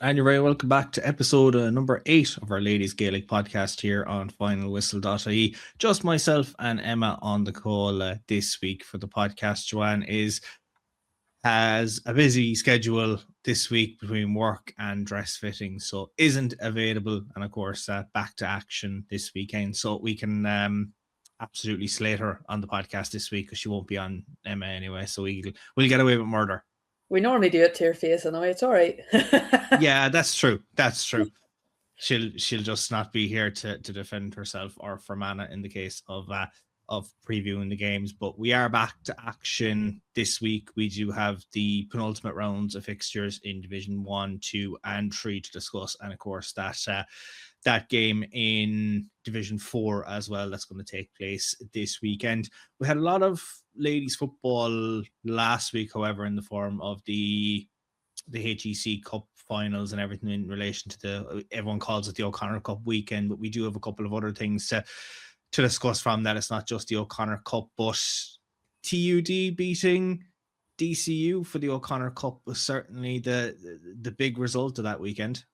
And you're very welcome back to episode number 8 of our Ladies Gaelic Podcast here on FinalWhistle.ie. Just myself and Emma on the call this week for the podcast. Joanne has a busy schedule this week between work and dress fitting, so isn't available. And of course, back to action this weekend, so we can absolutely slate her on the podcast this week because she won't be on, Emma, anyway. So we'll get away with murder. We normally do it to your face anyway. It's all right. Yeah, that's true. That's true. She'll just not be here to defend herself or for mana in the case of previewing the games. But we are back to action this week. We do have the penultimate rounds of fixtures in Division 1, 2 and 3 to discuss, and of course that game in Division 4 as well that's going to take place this weekend. We had a lot of ladies football last week, however, in the form of the HEC Cup finals and everything in relation to everyone calls it the O'Connor Cup weekend, but we do have a couple of other things to discuss from that. It's not just the O'Connor Cup, but TUD beating DCU for the O'Connor Cup was certainly the big result of that weekend.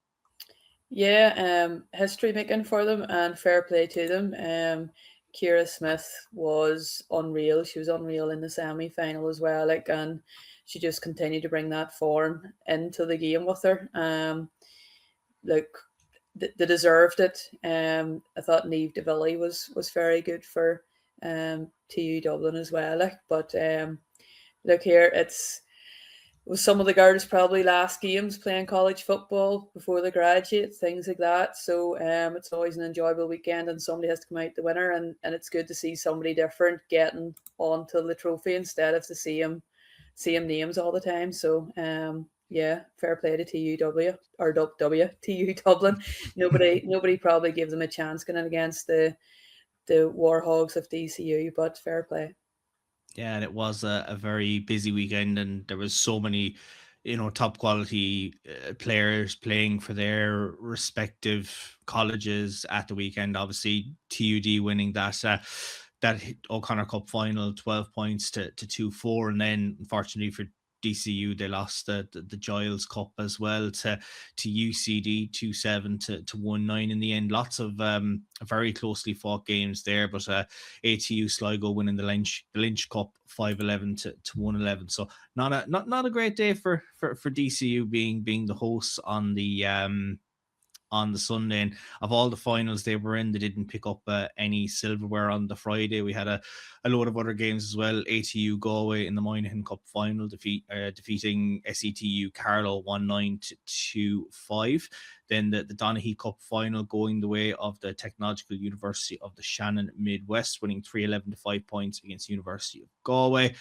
Yeah, history making for them and fair play to them. Kira Smith was unreal. She was unreal in the semi-final as well. And she just continued to bring that form into the game with her. They deserved it. I thought Niamh de Villy was very good for TU Dublin as well. But look here, it's with some of the girls probably last games playing college football before they graduate, things like that. So it's always an enjoyable weekend and somebody has to come out the winner, and it's good to see somebody different getting onto the trophy instead of the same names all the time. So yeah, fair play to TUW or TU Dublin. Nobody probably gave them a chance going against the Warhogs of DCU, but fair play. Yeah, and it was a very busy weekend, and there was so many, top quality players playing for their respective colleges at the weekend. Obviously, TUD winning that O'Connor Cup final, 12 points to 2-4, and then unfortunately for DCU, they lost the Giles Cup as well to UCD 2-7 to 1-9 in the end. Lots of very closely fought games there, but ATU Sligo winning the Lynch Cup 5-11 to 1-11. So not a great day for DCU being the hosts on the Sunday. And of all the finals they were in, they didn't pick up any silverware on the Friday. We had a load of other games as well. ATU Galway in the Moynihan Cup final defeating SETU Carlow 1-9 to 2-5. Then the Donaghy Cup final going the way of the Technological University of the Shannon Midwest, winning 3-11 to 5 points against University of Galway.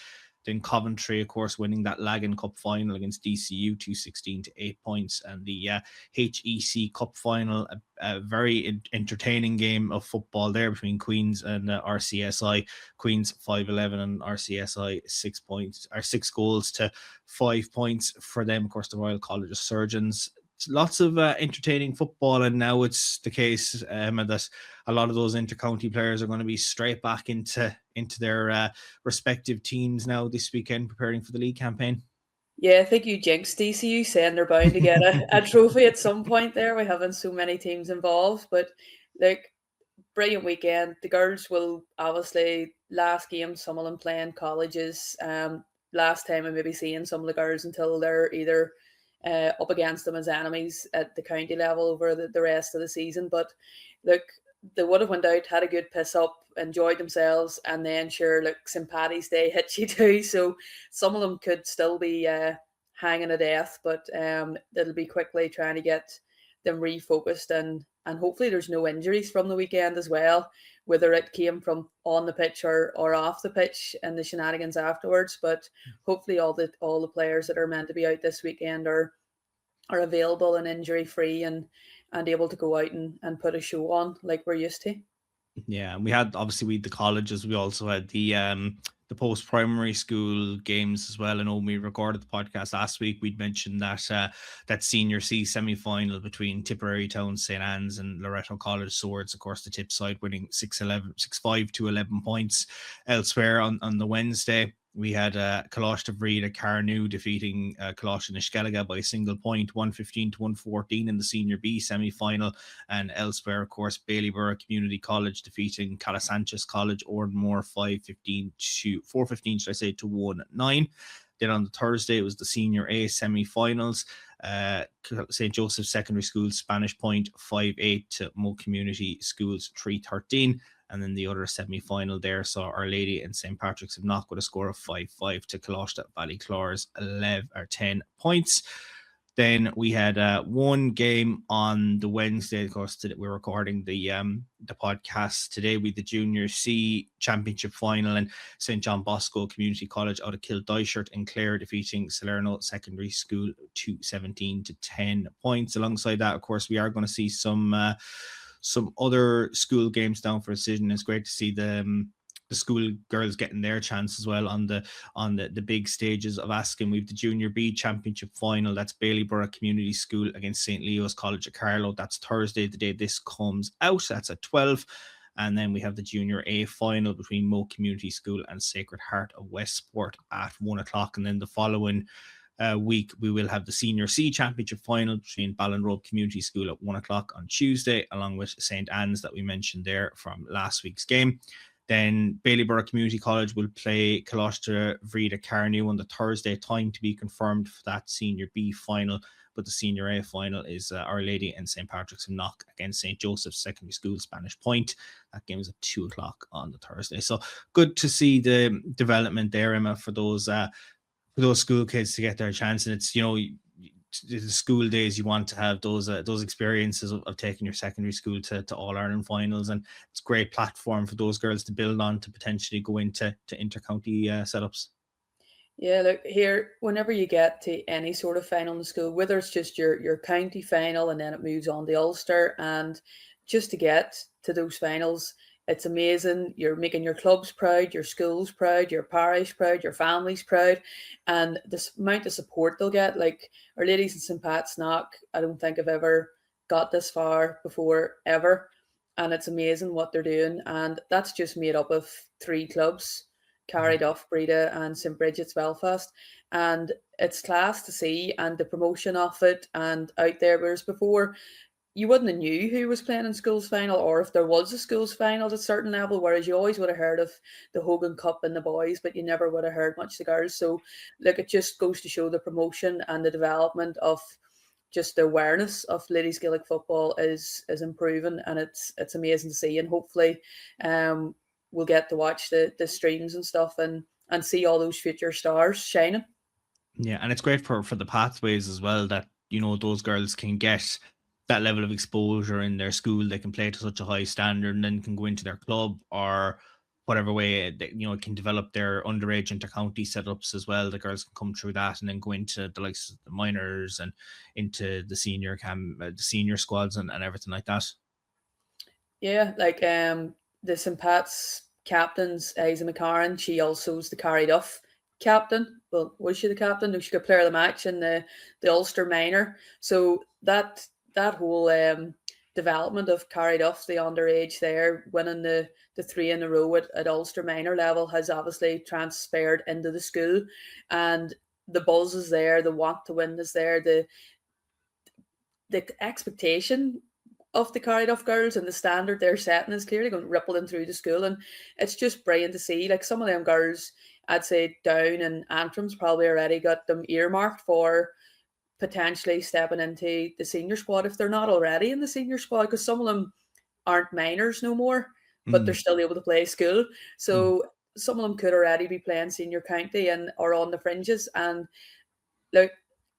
Then Coventry, of course, winning that Lagan Cup final against DCU 2-16 to 8 points. And the HEC Cup final, a very entertaining game of football there between Queens and RCSI. Queens 5-11 and RCSI 6 goals to 5 points for them. Of course, the Royal College of Surgeons. Lots of entertaining football, and now it's the case that a lot of those intercounty players are going to be straight back into their respective teams now this weekend, preparing for the league campaign. Yeah, I think you jinxed DCU saying they're bound to get a trophy at some point there. We having so many teams involved, but like brilliant weekend. The girls will obviously last game, some of them playing colleges. Last time I maybe seeing some of the girls until they're either up against them as enemies at the county level over the rest of the season. But look, they would have went out, had a good piss up, enjoyed themselves, and then sure, look, St. Paddy's Day hit you too. So some of them could still be hanging to death, but it'll be quickly trying to get them refocused and hopefully there's no injuries from the weekend as well, whether it came from on the pitch or off the pitch and the shenanigans afterwards. But hopefully all the players that are meant to be out this weekend are available and injury free and able to go out and put a show on like we're used to. Yeah, and we had obviously the colleges. We also had the post primary school games as well. And when we recorded the podcast last week, we'd mentioned that senior C semi final between Tipperary Town, St. Anne's, and Loreto College Swords. Of course, the Tip side winning 6-5 to 11 points elsewhere on the Wednesday. We had Diarmuid Kearney defeating Coláiste by a single point, 115 to 114 in the Senior B semi-final. And elsewhere, of course, Ballyborough Community College defeating Calasanchez College Ardmore 415 to 1-9. Then on the Thursday, it was the Senior A semi-finals. St. Joseph's Secondary School Spanish Point 5-8 to Moe Community Schools 3-13. And then the other semi-final there saw Our Lady and St. Patrick's of Knock with a score of 5-5 to Coláiste Ballyclars 10 points. Then we had one game on the Wednesday. Of course, we're recording the podcast today with the Junior C Championship final, and St. John Bosco Community College out of Kildare and Clare defeating Salerno Secondary School 217 to 10 points. Alongside that, of course, we are going to see some other school games down for decision. It's great to see the school girls getting their chance as well on the big stages of Askin. We've the Junior B Championship final. That's Ballyborough Community School against St. Leo's College of Carlow. That's Thursday, the day this comes out. That's at 12. And then we have the Junior A final between Moe Community School and Sacred Heart of Westport at 1 o'clock. And then the following week, we will have the Senior C Championship final between Ballinrobe Community School at 1 o'clock on Tuesday, along with St. Anne's that we mentioned there from last week's game. Then Ballyborough Community College will play Diarmuid Kearney on the Thursday, time to be confirmed for that Senior B final. But the Senior A final is Our Lady and St. Patrick's of Knock against St. Joseph's Secondary School Spanish Point. That game is at 2 o'clock on the Thursday. So good to see the development there, Emma, for those school kids to get their chance. And it's, the school days, you want to have those experiences of taking your secondary school to All-Ireland finals, and it's a great platform for those girls to build on to potentially go into inter-county setups. Yeah, look here, whenever you get to any sort of final in the school, whether it's just your county final and then it moves on to Ulster, and just to get to those finals, it's amazing. You're making your clubs proud, your schools proud, your parish proud, your families proud, and this amount of support they'll get. Like Our Ladies in St. Pat's Knock, I don't think I've ever got this far before, ever. And it's amazing what they're doing. And that's just made up of 3 clubs, Carryduff, Breda and St. Bridget's Belfast. And it's class to see, and the promotion of it and out there, whereas before you wouldn't have knew who was playing in schools final, or if there was a schools final at a certain level, whereas you always would have heard of the Hogan Cup and the boys, but you never would have heard much of the girls. So look, it just goes to show the promotion and the development of just the awareness of ladies Gaelic football is improving, and it's amazing to see. And hopefully we'll get to watch the streams and stuff and see all those future stars shining. Yeah, and it's great for the pathways as well, that those girls can get that level of exposure in their school. They can play to such a high standard and then can go into their club or whatever way they, can develop their underage inter-county setups as well. The girls can come through that and then go into the likes of the minors and into the senior the senior squads and everything like that. Yeah, like the St. Pat's captain's Isa McCarran, she also is the Carryduff captain. Well, was she the captain? No, she got player of the match in the Ulster minor. So that whole development of Carryduff, the underage there, winning the 3 in a row at Ulster minor level, has obviously transferred into the school, and the buzz is there, the want to win is there, the expectation of the Carryduff girls and the standard they're setting is clearly going to ripple in through the school, and it's just brilliant to see. Like some of them girls, I'd say Down and Antrum's probably already got them earmarked for potentially stepping into the senior squad if they're not already in the senior squad, because some of them aren't minors no more, but they're still able to play school. So some of them could already be playing senior county and or on the fringes. And like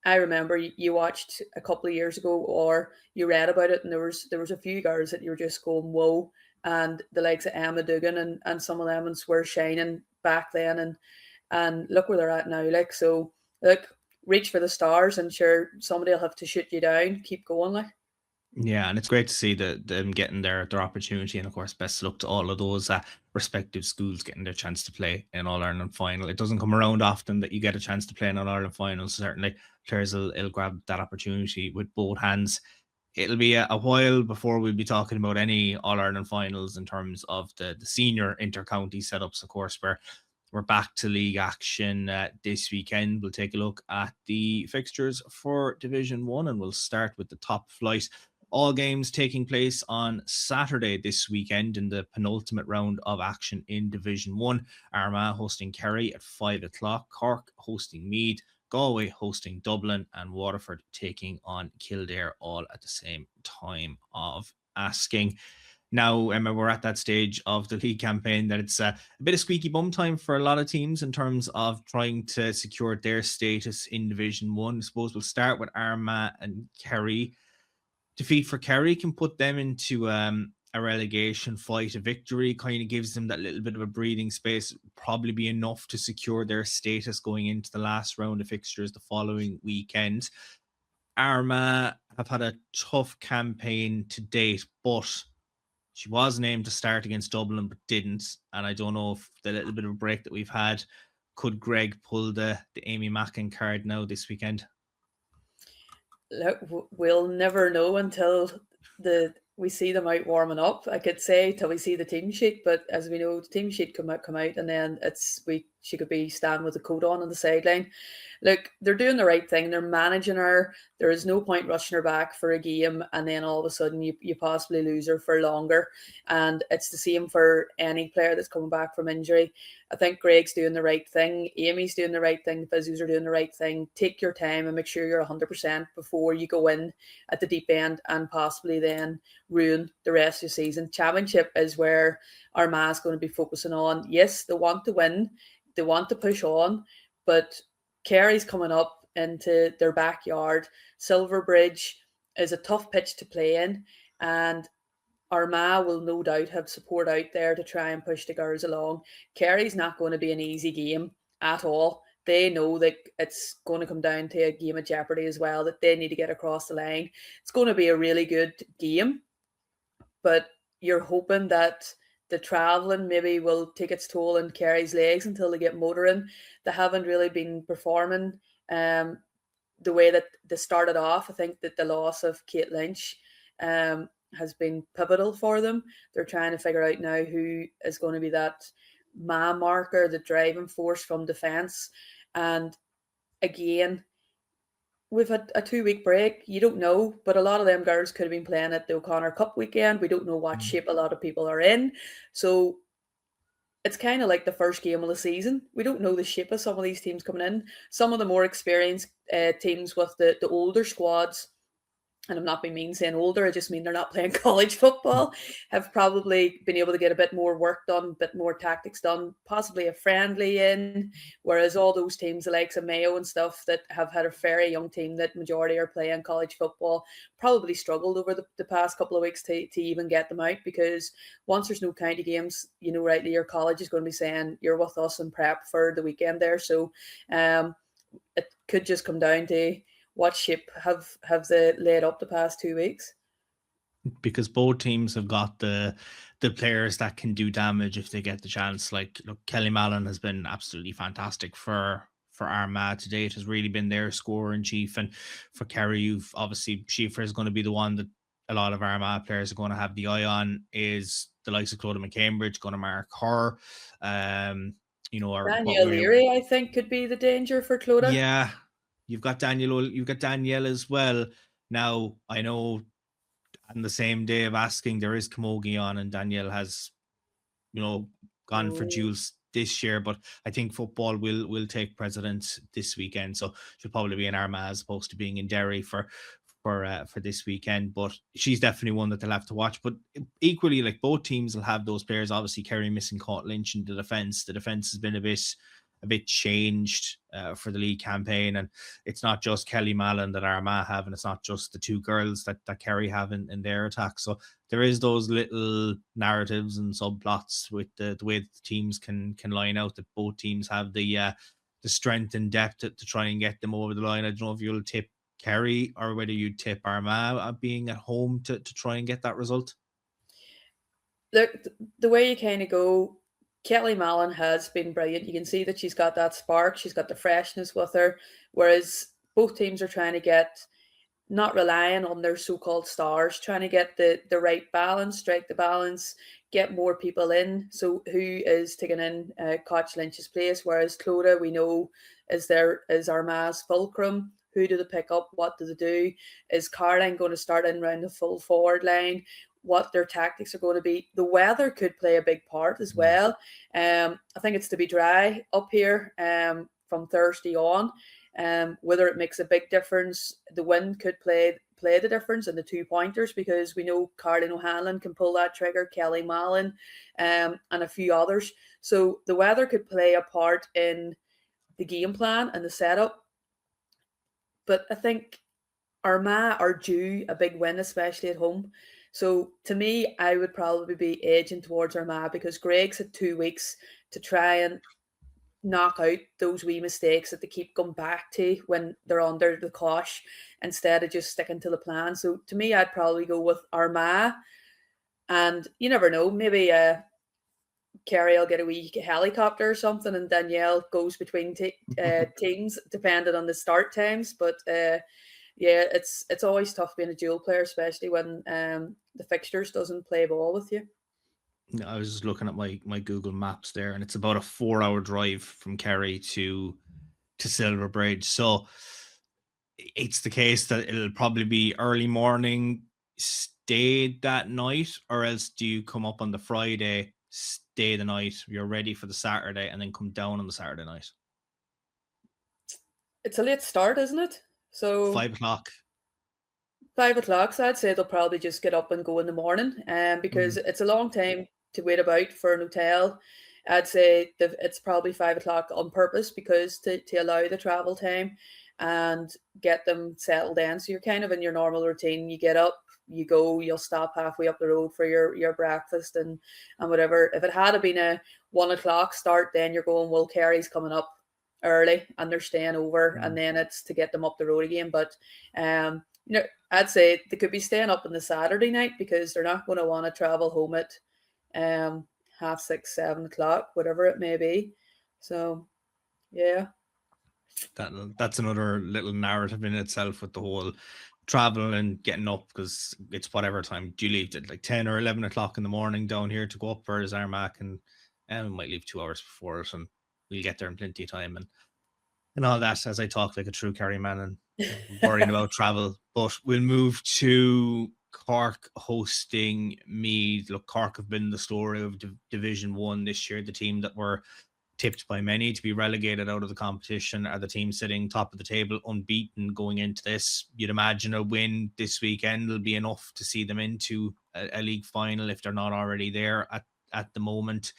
I remember you watched a couple of years ago, or you read about it, and there was a few girls that you were just going whoa, and the likes of Emma Doogan and some of them were shining back then, and look where they're at now. Like, so look, reach for the stars, and sure, somebody will have to shoot you down. Keep going, like. Yeah, and it's great to see them getting their opportunity, and of course, best of luck to all of those respective schools getting their chance to play in All-Ireland final. It doesn't come around often that you get a chance to play in All-Ireland final, so certainly players will grab that opportunity with both hands. It'll be a while before we'll be talking about any All-Ireland finals in terms of the senior inter-county setups, of course, where we're back to league action this weekend. We'll take a look at the fixtures for Division 1, and we'll start with the top flight. All games taking place on Saturday this weekend in the penultimate round of action in Division 1. Armagh hosting Kerry at 5 o'clock, Cork hosting Meath, Galway hosting Dublin, and Waterford taking on Kildare, all at the same time of asking. Now, Emma, we're at that stage of the league campaign that it's a bit of squeaky bum time for a lot of teams in terms of trying to secure their status in Division 1. I suppose we'll start with Armagh and Kerry. Defeat for Kerry can put them into a relegation fight. A victory kind of gives them that little bit of a breathing space, probably be enough to secure their status going into the last round of fixtures the following weekend. Armagh have had a tough campaign to date, but she was named to start against Dublin, but didn't. And I don't know if the little bit of a break that we've had, could Greg pull the Amy Mackin card now this weekend? Look, we'll never know until we see them out warming up. I could say till we see the team sheet, but as we know, the team sheet come out, and then she could be standing with a coat on the sideline. Look, they're doing the right thing. They're managing her. There is no point rushing her back for a game and then all of a sudden you possibly lose her for longer. And it's the same for any player that's coming back from injury. I think Greg's doing the right thing. Amy's doing the right thing. The physios are doing the right thing. Take your time and make sure you're 100% before you go in at the deep end and possibly then ruin the rest of the season. Championship is where Armagh's going to be focusing on. Yes, they want to win. They want to push on, but Kerry's coming up into their backyard. Silverbridge is a tough pitch to play in, and Armagh will no doubt have support out there to try and push the girls along. Kerry's not going to be an easy game at all. They know that it's going to come down to a game of jeopardy as well, that they need to get across the line. It's going to be a really good game, but you're hoping that the travelling maybe will take its toll on Kerry's legs until they get motoring. They haven't really been performing the way that they started off. I think that the loss of Kate Lynch has been pivotal for them. They're trying to figure out now who is going to be that man marker, the driving force from defence. And again, we've had a 2-week break. You don't know, but a lot of them girls could have been playing at the O'Connor Cup weekend. We don't know what shape a lot of people are in. So it's kind of like the first game of the season. We don't know the shape of some of these teams coming in. Some of the more experienced teams with the older squads, and I'm not being mean saying older, I just mean they're not playing college football, have probably been able to get a bit more work done, a bit more tactics done, possibly a friendly in, whereas all those teams, the likes of Mayo and stuff, that have had a very young team that majority are playing college football, probably struggled over the past couple of weeks to even get them out, because once there's no county games, you know rightly your college is going to be saying you're with us in prep for the weekend there. So it could just come down to what shape have they laid up the past 2 weeks? Because both teams have got the players that can do damage if they get the chance. Like, look, Kelly Mallon has been absolutely fantastic for Armagh to date, has really been their scorer in chief. And for Kerry, you've obviously Schiffer is going to be the one that a lot of Armagh players are going to have the eye on, is the likes of Clodagh McCambridge going to mark her. Or Danielle Leary, I think, could be the danger for Clodagh. Yeah, you've got Danielle as well. Now, I know on the same day of asking, there is Camogie on, and Danielle has, gone for Jules this year, but I think football will take precedence this weekend, so she'll probably be in Armagh as opposed to being in Derry for this weekend. But she's definitely one that they'll have to watch. But equally, like, both teams will have those players. Obviously, Kerry missing Caught Lynch in the defence. The defence has been a bit changed for the league campaign, and it's not just Kelly Mallon that Armagh have, and it's not just the two girls that Kerry have in their attack. So there is those little narratives and subplots with the way that the teams can line out, that both teams have the strength and depth to try and get them over the line. I don't know if you'll tip Kerry or whether you tip Armagh being at home to try and get that result. The way you kind of go, Kelly Mallon has been brilliant. You can see that she's got that spark, she's got the freshness with her, whereas both teams are trying to get not relying on their so-called stars, trying to get the right balance, strike the balance, get more people in. So who is taking in Koch Lynch's place? Whereas Clodagh, we know, is Armagh's fulcrum. Who do they pick up? What do they do? Is Caroline going to start in around the full forward line? What their tactics are going to be? The weather could play a big part as well. I think it's to be dry up here from Thursday on. Whether it makes a big difference, the wind could play the difference in the 2-pointers, because we know Caroline O'Hanlon can pull that trigger, Kelly Mallon, and a few others. So the weather could play a part in the game plan and the setup. But I think Armagh are due a big win, especially at home. So to me, I would probably be edging towards Armagh, because Greg's had 2 weeks to try and knock out those wee mistakes that they keep going back to when they're under the cosh, instead of just sticking to the plan. So to me, I'd probably go with Armagh. And you never know, maybe Kerry will get a wee helicopter or something, and Danielle goes between teams depending on the start times. But yeah, it's always tough being a dual player, especially when the fixtures doesn't play ball with you. I was just looking at my Google Maps there, and it's about a 4-hour drive from Kerry to Silverbridge. So it's the case that it'll probably be early morning, stay that night, or else do you come up on the Friday, stay the night, you're ready for the Saturday, and then come down on the Saturday night? It's a late start, isn't it? So 5 o'clock. 5 o'clock, so I'd say they'll probably just get up and go in the morning, because it's a long time to wait about for an hotel. I'd say it's probably 5 o'clock on purpose, because to allow the travel time and get them settled in. So you're kind of in your normal routine. You get up, you go, you'll stop halfway up the road for your breakfast and whatever. If it had been a 1 o'clock start, then you're going, well, Kerry's coming up early and they're staying over, and then it's to get them up the road again. But I'd say they could be staying up on the Saturday night, because they're not going to want to travel home at 6:30, 7 o'clock, whatever it may be. So, yeah. That's another little narrative in itself, with the whole travel and getting up, because it's whatever time. Do you leave at like 10 or 11 o'clock in the morning down here to go up for his Armagh, and we might leave 2 hours before it, and we'll get there in plenty of time, and all that, as I talk like a true Kerry man and worrying about travel. But we'll move to Cork hosting Meath. Look, Cork have been the story of Division 1 this year. The team that were tipped by many to be relegated out of the competition are the team sitting top of the table, unbeaten going into this. You'd imagine a win this weekend will be enough to see them into a league final, if they're not already there at the moment.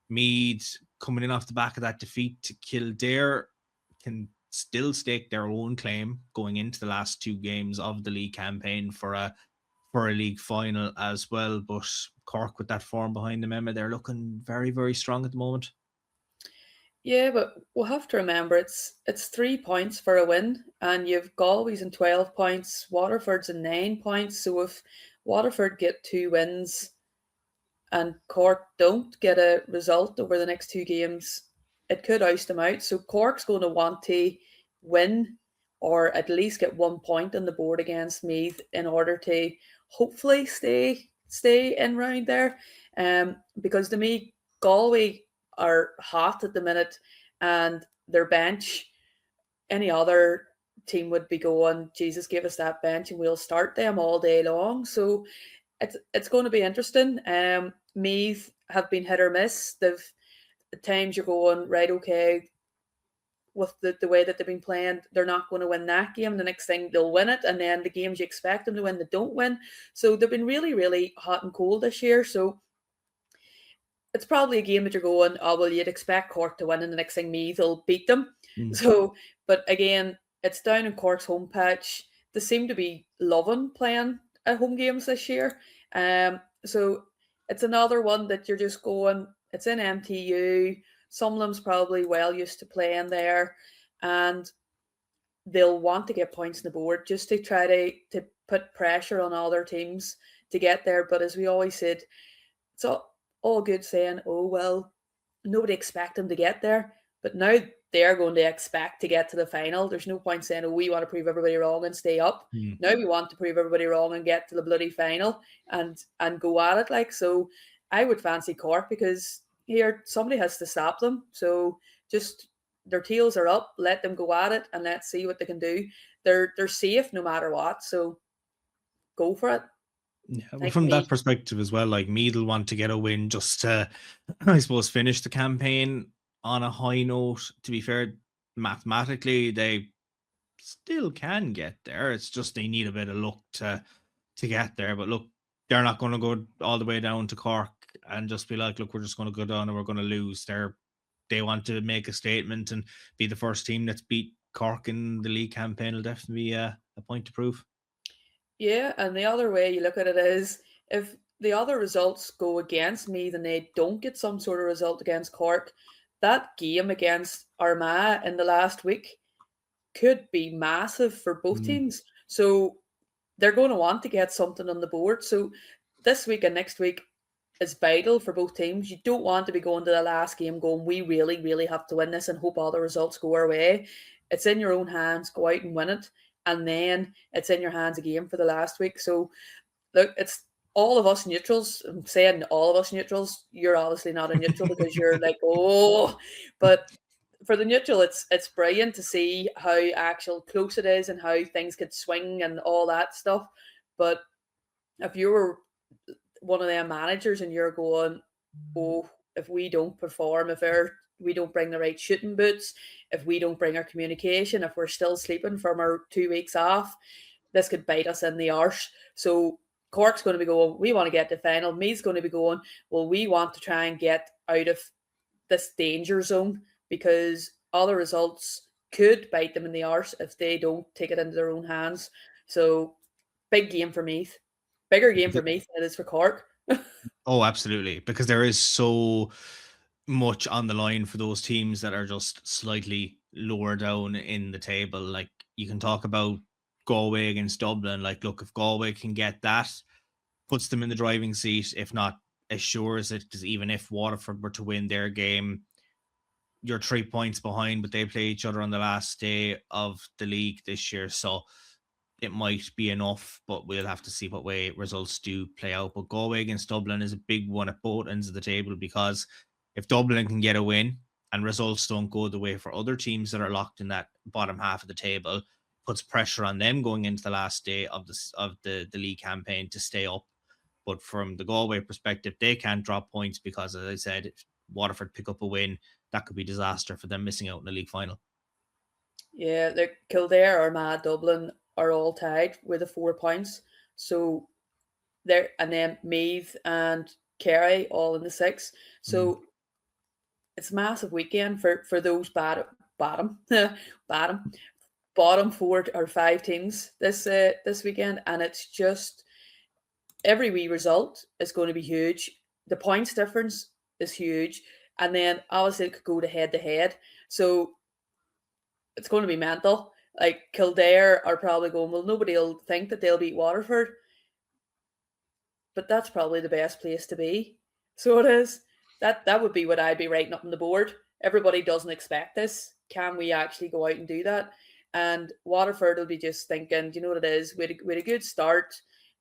Meath, coming in off the back of that defeat to Kildare, can still stake their own claim going into the last 2 games of the league campaign for a league final as well. But Cork, with that form behind them, Emma, they're looking very, very strong at the moment. Yeah, but we'll have to remember it's 3 points for a win, and you've Galway's in 12 points, Waterford's in 9 points. So if Waterford get 2 wins and Cork don't get a result over the next 2 games, it could oust them out. So Cork's going to want to win, or at least get 1 point on the board against Meath, in order to hopefully stay in round there. Because to me, Galway are hot at the minute, and their bench, any other team would be going, Jesus, give us that bench and we'll start them all day long. So it's going to be interesting. Meath have been hit or miss. At times you're going, right, okay, with the way that they've been playing, they're not going to win that game. The next thing, they'll win it, and then the games you expect them to win, they don't win. So they've been really, really hot and cold this year. So it's probably a game that you're going, oh, well, you'd expect Cork to win, and the next thing Meath will beat them. So, but again, it's down in Cork's home patch. They seem to be loving playing at home games this year. So it's another one that you're just going, it's in MTU. Some of them's probably well used to playing there, and they'll want to get points on the board just to try to put pressure on other teams to get there. But as we always said, it's all good saying, oh, well, nobody expect them to get there. But now they're going to expect to get to the final. There's no point saying, oh, we want to prove everybody wrong and stay up. Now we want to prove everybody wrong and get to the bloody final and go at it. Like, so I would fancy Cork, because here somebody has to stop them. So just, their tails are up, let them go at it and let's see what they can do. They're safe no matter what. So go for it. Yeah, well, from that perspective as well, like Meath will want to get a win just to, I suppose, finish the campaign on a high note. To be fair, mathematically, they still can get there. It's just they need a bit of luck to get there. But look, they're not going to go all the way down to Cork and just be like, look, we're just going to go down and we're going to lose. They want to make a statement and be the first team that's beat Cork in the league campaign. Will definitely be a point to prove. Yeah, and the other way you look at it is, if the other results go against Meath and they don't get some sort of result against Cork, that game against Armagh in the last week could be massive for both teams. So they're going to want to get something on the board. So this week and next week is vital for both teams. You don't want to be going to the last game going, we really, really have to win this and hope all the results go our way. It's in your own hands. Go out and win it. And then it's in your hands again for the last week. So look, it's all of us neutrals. I'm saying all of us neutrals. You're obviously not a neutral because you're like, oh, but for the neutral, it's brilliant to see how actual close it is and how things could swing and all that stuff. But if you were one of them managers and you're going, oh, if we don't perform, if we don't bring the right shooting boots, if we don't bring our communication, if we're still sleeping from our 2 weeks off, this could bite us in the arse. So Cork's going to be going, we want to get to final. Me's going to be going, well, we want to try and get out of this danger zone, because other results could bite them in the arse if they don't take it into their own hands. So big game for Meath. Bigger game for Meath than it is for Cork. Oh, absolutely. Because there is so much on the line for those teams that are just slightly lower down in the table. Like, you can talk about Galway against Dublin. Like, look, if Galway can get that, puts them in the driving seat. If not, assures it, because even if Waterford were to win their game, you're 3 points behind, but they play each other on the last day of the league this year. So it might be enough, but we'll have to see what way results do play out. But Galway against Dublin is a big one at both ends of the table, because if Dublin can get a win and results don't go the way for other teams that are locked in that bottom half of the table, puts pressure on them going into the last day of the league campaign to stay up. But from the Galway perspective, they can't drop points, because, as I said, if Waterford pick up a win, that could be disaster for them missing out in the league final. Yeah, like Kildare, Armagh, Dublin are all tied with the 4 points. So there, and then Meath and Kerry all in the 6. So it's a massive weekend for those bottom bottom 4 or 5 teams this weekend, and it's just every wee result is going to be huge. The points difference is huge, and then obviously it could go to head. So it's going to be mental. Like, Kildare are probably going, well, nobody will think that they'll beat Waterford, but that's probably the best place to be. So it is. That would be what I'd be writing up on the board. Everybody doesn't expect this. Can we actually go out and do that? And Waterford will be just thinking, do you know what it is? We had a good start.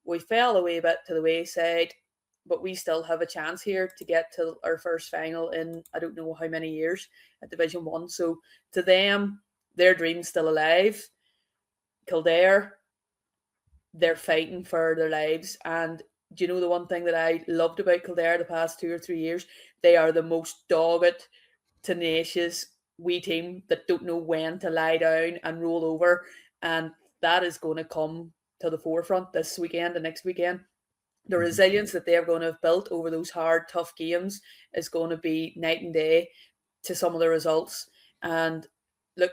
We fell away a bit to the wayside, but we still have a chance here to get to our first final in I don't know how many years at Division 1. So to them, their dream's still alive. Kildare, they're fighting for their lives. And do you know the one thing that I loved about Kildare the past 2 or 3 years? They are the most dogged, tenacious wee team that don't know when to lie down and roll over. And that is going to come to the forefront this weekend and next weekend. The resilience that they're going to have built over those hard, tough games is going to be night and day to some of the results. And look,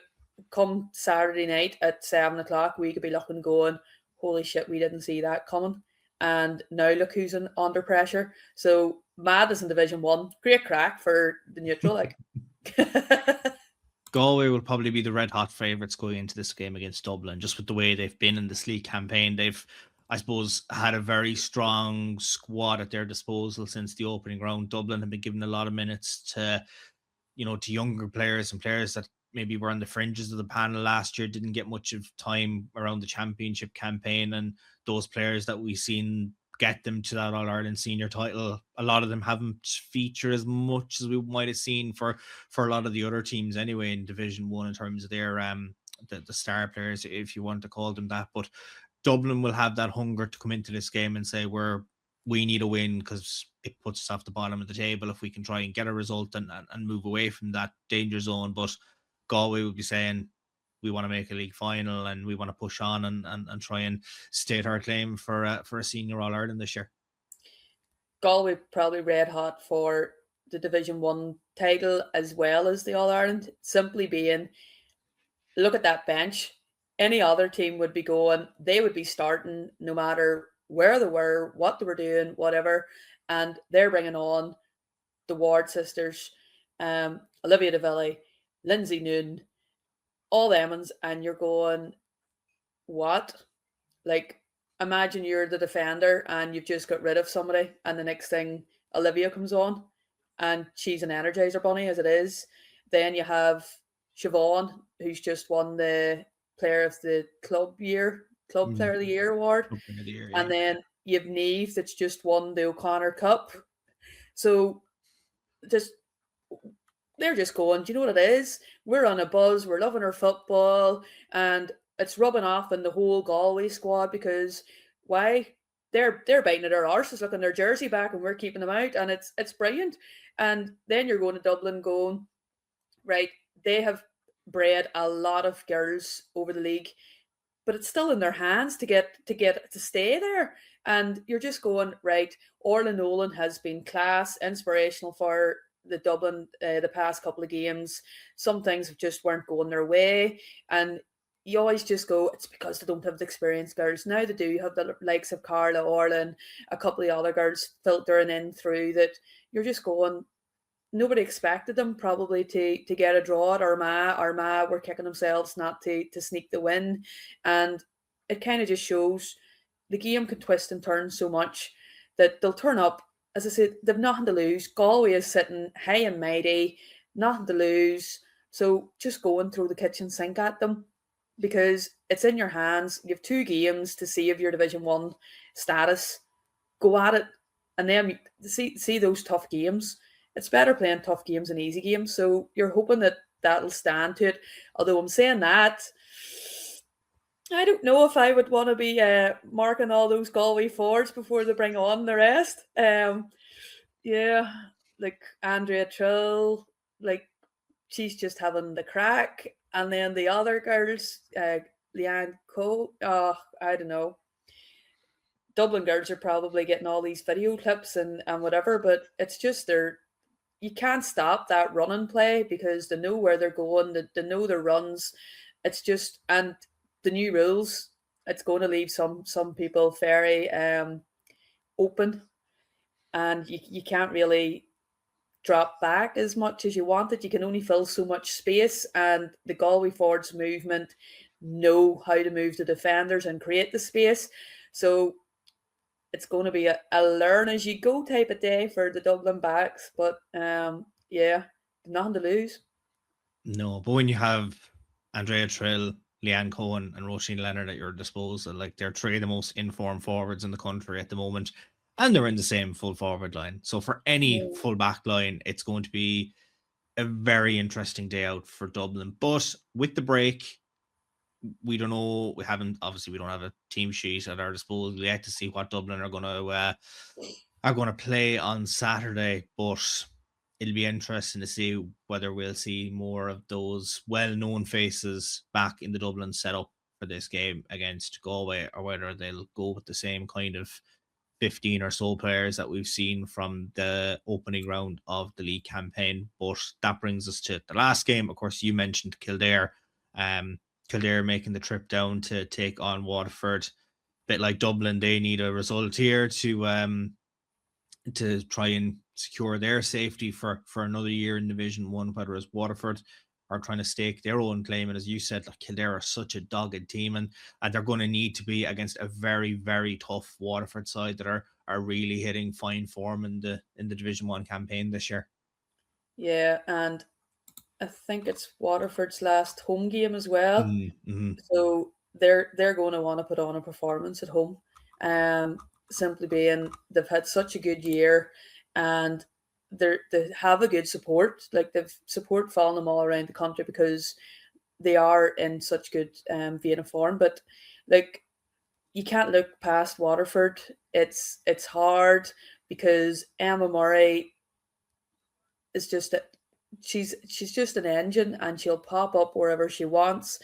come Saturday night at 7 o'clock, we could be looking going, holy shit, we didn't see that coming. And now look who's under pressure. So mad is in Division 1. Great crack for the neutral. Like Galway will probably be the red hot favourites going into this game against Dublin, just with the way they've been in this league campaign. They've, I suppose, had a very strong squad at their disposal since the opening round. Dublin have been given a lot of minutes to younger players and players that maybe were on the fringes of the panel last year, didn't get much of time around the championship campaign, and those players that we've seen get them to that All-Ireland senior title, a lot of them haven't featured as much as we might have seen for a lot of the other teams anyway in Division 1 in terms of their the star players, if you want to call them that. But Dublin will have that hunger to come into this game and say we need a win, because it puts us off the bottom of the table if we can try and get a result and move away from that danger zone. But Galway would be saying we want to make a league final and we want to push on and try and state our claim for a senior All Ireland this year. Galway probably red hot for the Division 1 title as well as the All Ireland, simply being, look at that bench. Any other team would be going, they would be starting no matter where they were, what they were doing, whatever. And they're bringing on the Ward sisters, Olivia de Villy, Lindsay Noon, all them ones, and you're going, what? Like, imagine you're the defender and you've just got rid of somebody, and the next thing Olivia comes on, and she's an Energizer bunny as it is. Then you have Siobhan, who's just won the Player of the Club Player of the Year award, and then you have Niamh that's just won the O'Connor Cup. So just they're just going, do you know what it is? We're on a buzz, we're loving our football, and it's rubbing off on the whole Galway squad, because why? They're biting at our arses looking their jersey back, and we're keeping them out, and it's brilliant. And then you're going to Dublin going, right, they have bred a lot of girls over the league, but it's still in their hands to stay there. And you're just going, right, Orla Nolan has been class, inspirational for the Dublin the past couple of games. Some things just weren't going their way, and you always just go, it's because they don't have the experienced girls. Now they do. You have the likes of Carla, Orla, and a couple of other girls filtering in through that. You're just going, nobody expected them probably to get a draw at Armagh were kicking themselves not to sneak the win. And it kind of just shows the game can twist and turn so much that they'll turn up. As I said, they've nothing to lose. Galway is sitting high and mighty, nothing to lose. So just go and throw the kitchen sink at them, because it's in your hands. You have 2 games to save your Division 1 status. Go at it. And then see those tough games. It's better playing tough games than easy games. So you're hoping that that'll stand to it. Although I'm saying that, I don't know if I would want to be marking all those Galway forwards before they bring on the rest. Yeah, like Andrea Trill, like she's just having the crack. And then the other girls, Leanne Cole, I don't know. Dublin girls are probably getting all these video clips and whatever, but it's just you can't stop that running play, because they know where they're going, they know their runs. It's just, and the new rules, it's going to leave some people very open, and you can't really drop back as much as you wanted. You can only fill so much space, and the Galway forwards movement know how to move the defenders and create the space. So it's going to be a learn as you go type of day for the Dublin backs. But yeah, nothing to lose. No, but when you have Andrea Trill, Leanne Cohen, and Roisin Leonard at your disposal, like they're 3 of the most informed forwards in the country at the moment, and they're in the same full forward line. So for any full back line, it's going to be a very interesting day out for Dublin. But with the break, we don't know. We don't have a team sheet at our disposal yet to see what Dublin are going to play on Saturday. But it'll be interesting to see whether we'll see more of those well-known faces back in the Dublin setup for this game against Galway, or whether they'll go with the same kind of 15 or so players that we've seen from the opening round of the league campaign. But that brings us to the last game. Of course, you mentioned Kildare. Kildare making the trip down to take on Waterford. A bit like Dublin, they need a result here to try and secure their safety for another year in Division 1, whether it's Waterford are trying to stake their own claim. And as you said, like Kildare are such a dogged team, and they're going to need to be against a very, very tough Waterford side that are really hitting fine form in the Division 1 campaign this year. Yeah, and I think it's Waterford's last home game as well. Mm-hmm. So they're going to want to put on a performance at home. Simply being they've had such a good year, and they have a good support. Like they've support following them all around the country because they are in such good vein of form. But like you can't look past Waterford. It's hard because Emma Murray is just she's just an engine, and she'll pop up wherever she wants.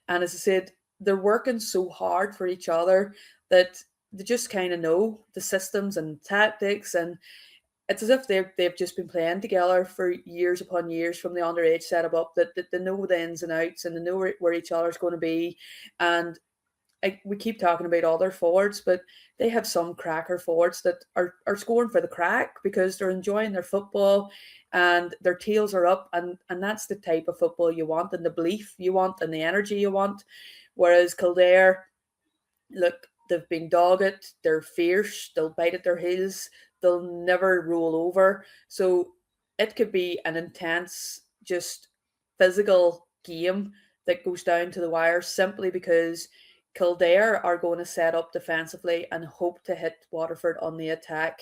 And as I said, they're working so hard for each other that they just kind of know the systems and tactics, and it's as if they've just been playing together for years upon years from the underage setup up, that they know the ins and outs, and they know where each other's going to be. And we keep talking about all their forwards, but they have some cracker forwards that are scoring for the crack because they're enjoying their football and their tails are up, and that's the type of football you want, and the belief you want, and the energy you want. Whereas Kildare, look, they've been dogged, they're fierce, they'll bite at their heels, they'll never roll over. So it could be an intense, just physical game that goes down to the wire simply because Kildare are going to set up defensively and hope to hit Waterford on the attack.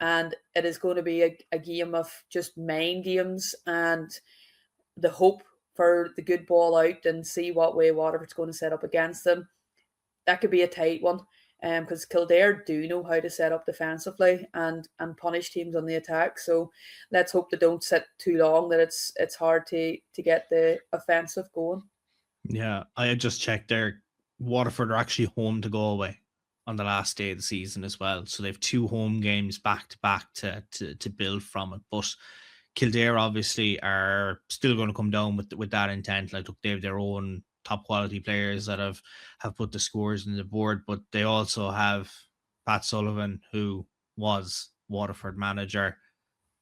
And it is going to be a game of just mind games and the hope for the good ball out and see what way Waterford's going to set up against them. That could be a tight one because Kildare do know how to set up defensively and punish teams on the attack. So let's hope they don't sit too long, that it's hard to get the offensive going. Yeah, I had just checked there. Waterford are actually home to Galway on the last day of the season as well. So they have 2 home games back to back to build from it. But Kildare obviously are still going to come down with that intent. Like, look, they have their own top quality players that have put the scores in the board, but they also have Pat Sullivan, who was Waterford manager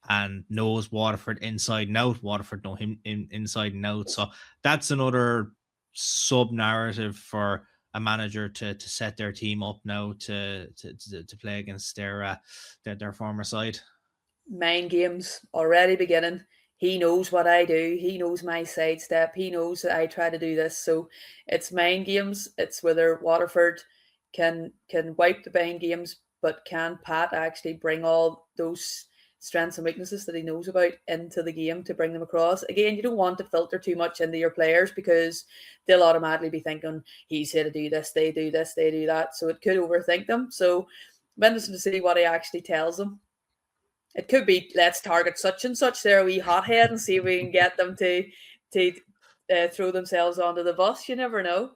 and knows Waterford inside and out. Waterford know him inside and out. So that's another sub narrative for a manager to set their team up now to play against their former side. Mind games already beginning. He knows what I do. He knows my sidestep. He knows that I try to do this. So it's mind games. It's whether Waterford can wipe the mind games, but can Pat actually bring all those strengths and weaknesses that he knows about into the game to bring them across? Again, you don't want to filter too much into your players because they'll automatically be thinking he's here to do this, they do that. So it could overthink them. So I'm interested to see what he actually tells them. It could be let's target such and such there, a wee hothead, and see if we can get them to throw themselves onto the bus. You never know.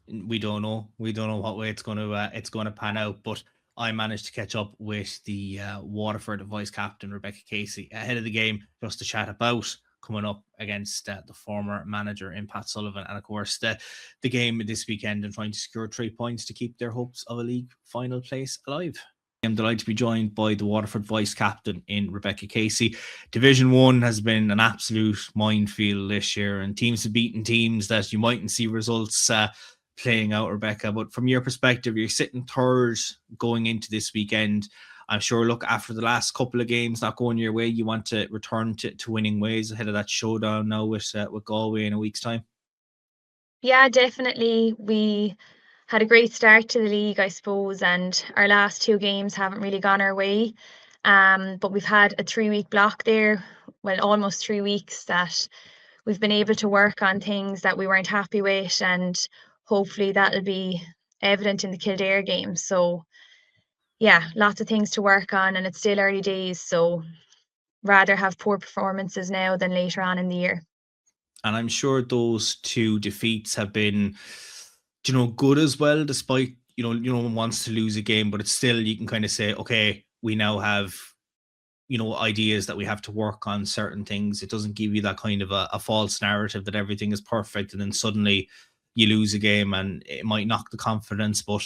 We don't know. We don't know what way it's going to pan out. But I managed to catch up with the Waterford vice captain Rebecca Casey ahead of the game just to chat about coming up against the former manager in Pat Sullivan, and of course the game this weekend and trying to secure 3 points to keep their hopes of a league final place alive. I'm delighted to be joined by the Waterford vice captain in Rebecca Casey. Division 1 has been an absolute minefield this year, and teams have beaten teams that you mightn't see results playing out, Rebecca. But from your perspective, you're sitting third going into this weekend. I'm sure, look, after the last couple of games not going your way, you want to return to winning ways ahead of that showdown now with Galway in a week's time. Yeah, definitely. We had a great start to the league, I suppose, and our last 2 games haven't really gone our way. But we've had a 3-week block there, well, almost 3 weeks, that we've been able to work on things that we weren't happy with, and hopefully that'll be evident in the Kildare game. So yeah, lots of things to work on, and it's still early days, so rather have poor performances now than later on in the year. And I'm sure those 2 defeats have been, good as well, despite, no one wants to lose a game, but it's still, you can kind of say, okay, we now have, ideas that we have to work on certain things. It doesn't give you that kind of a false narrative that everything is perfect and then suddenly you lose a game and it might knock the confidence. But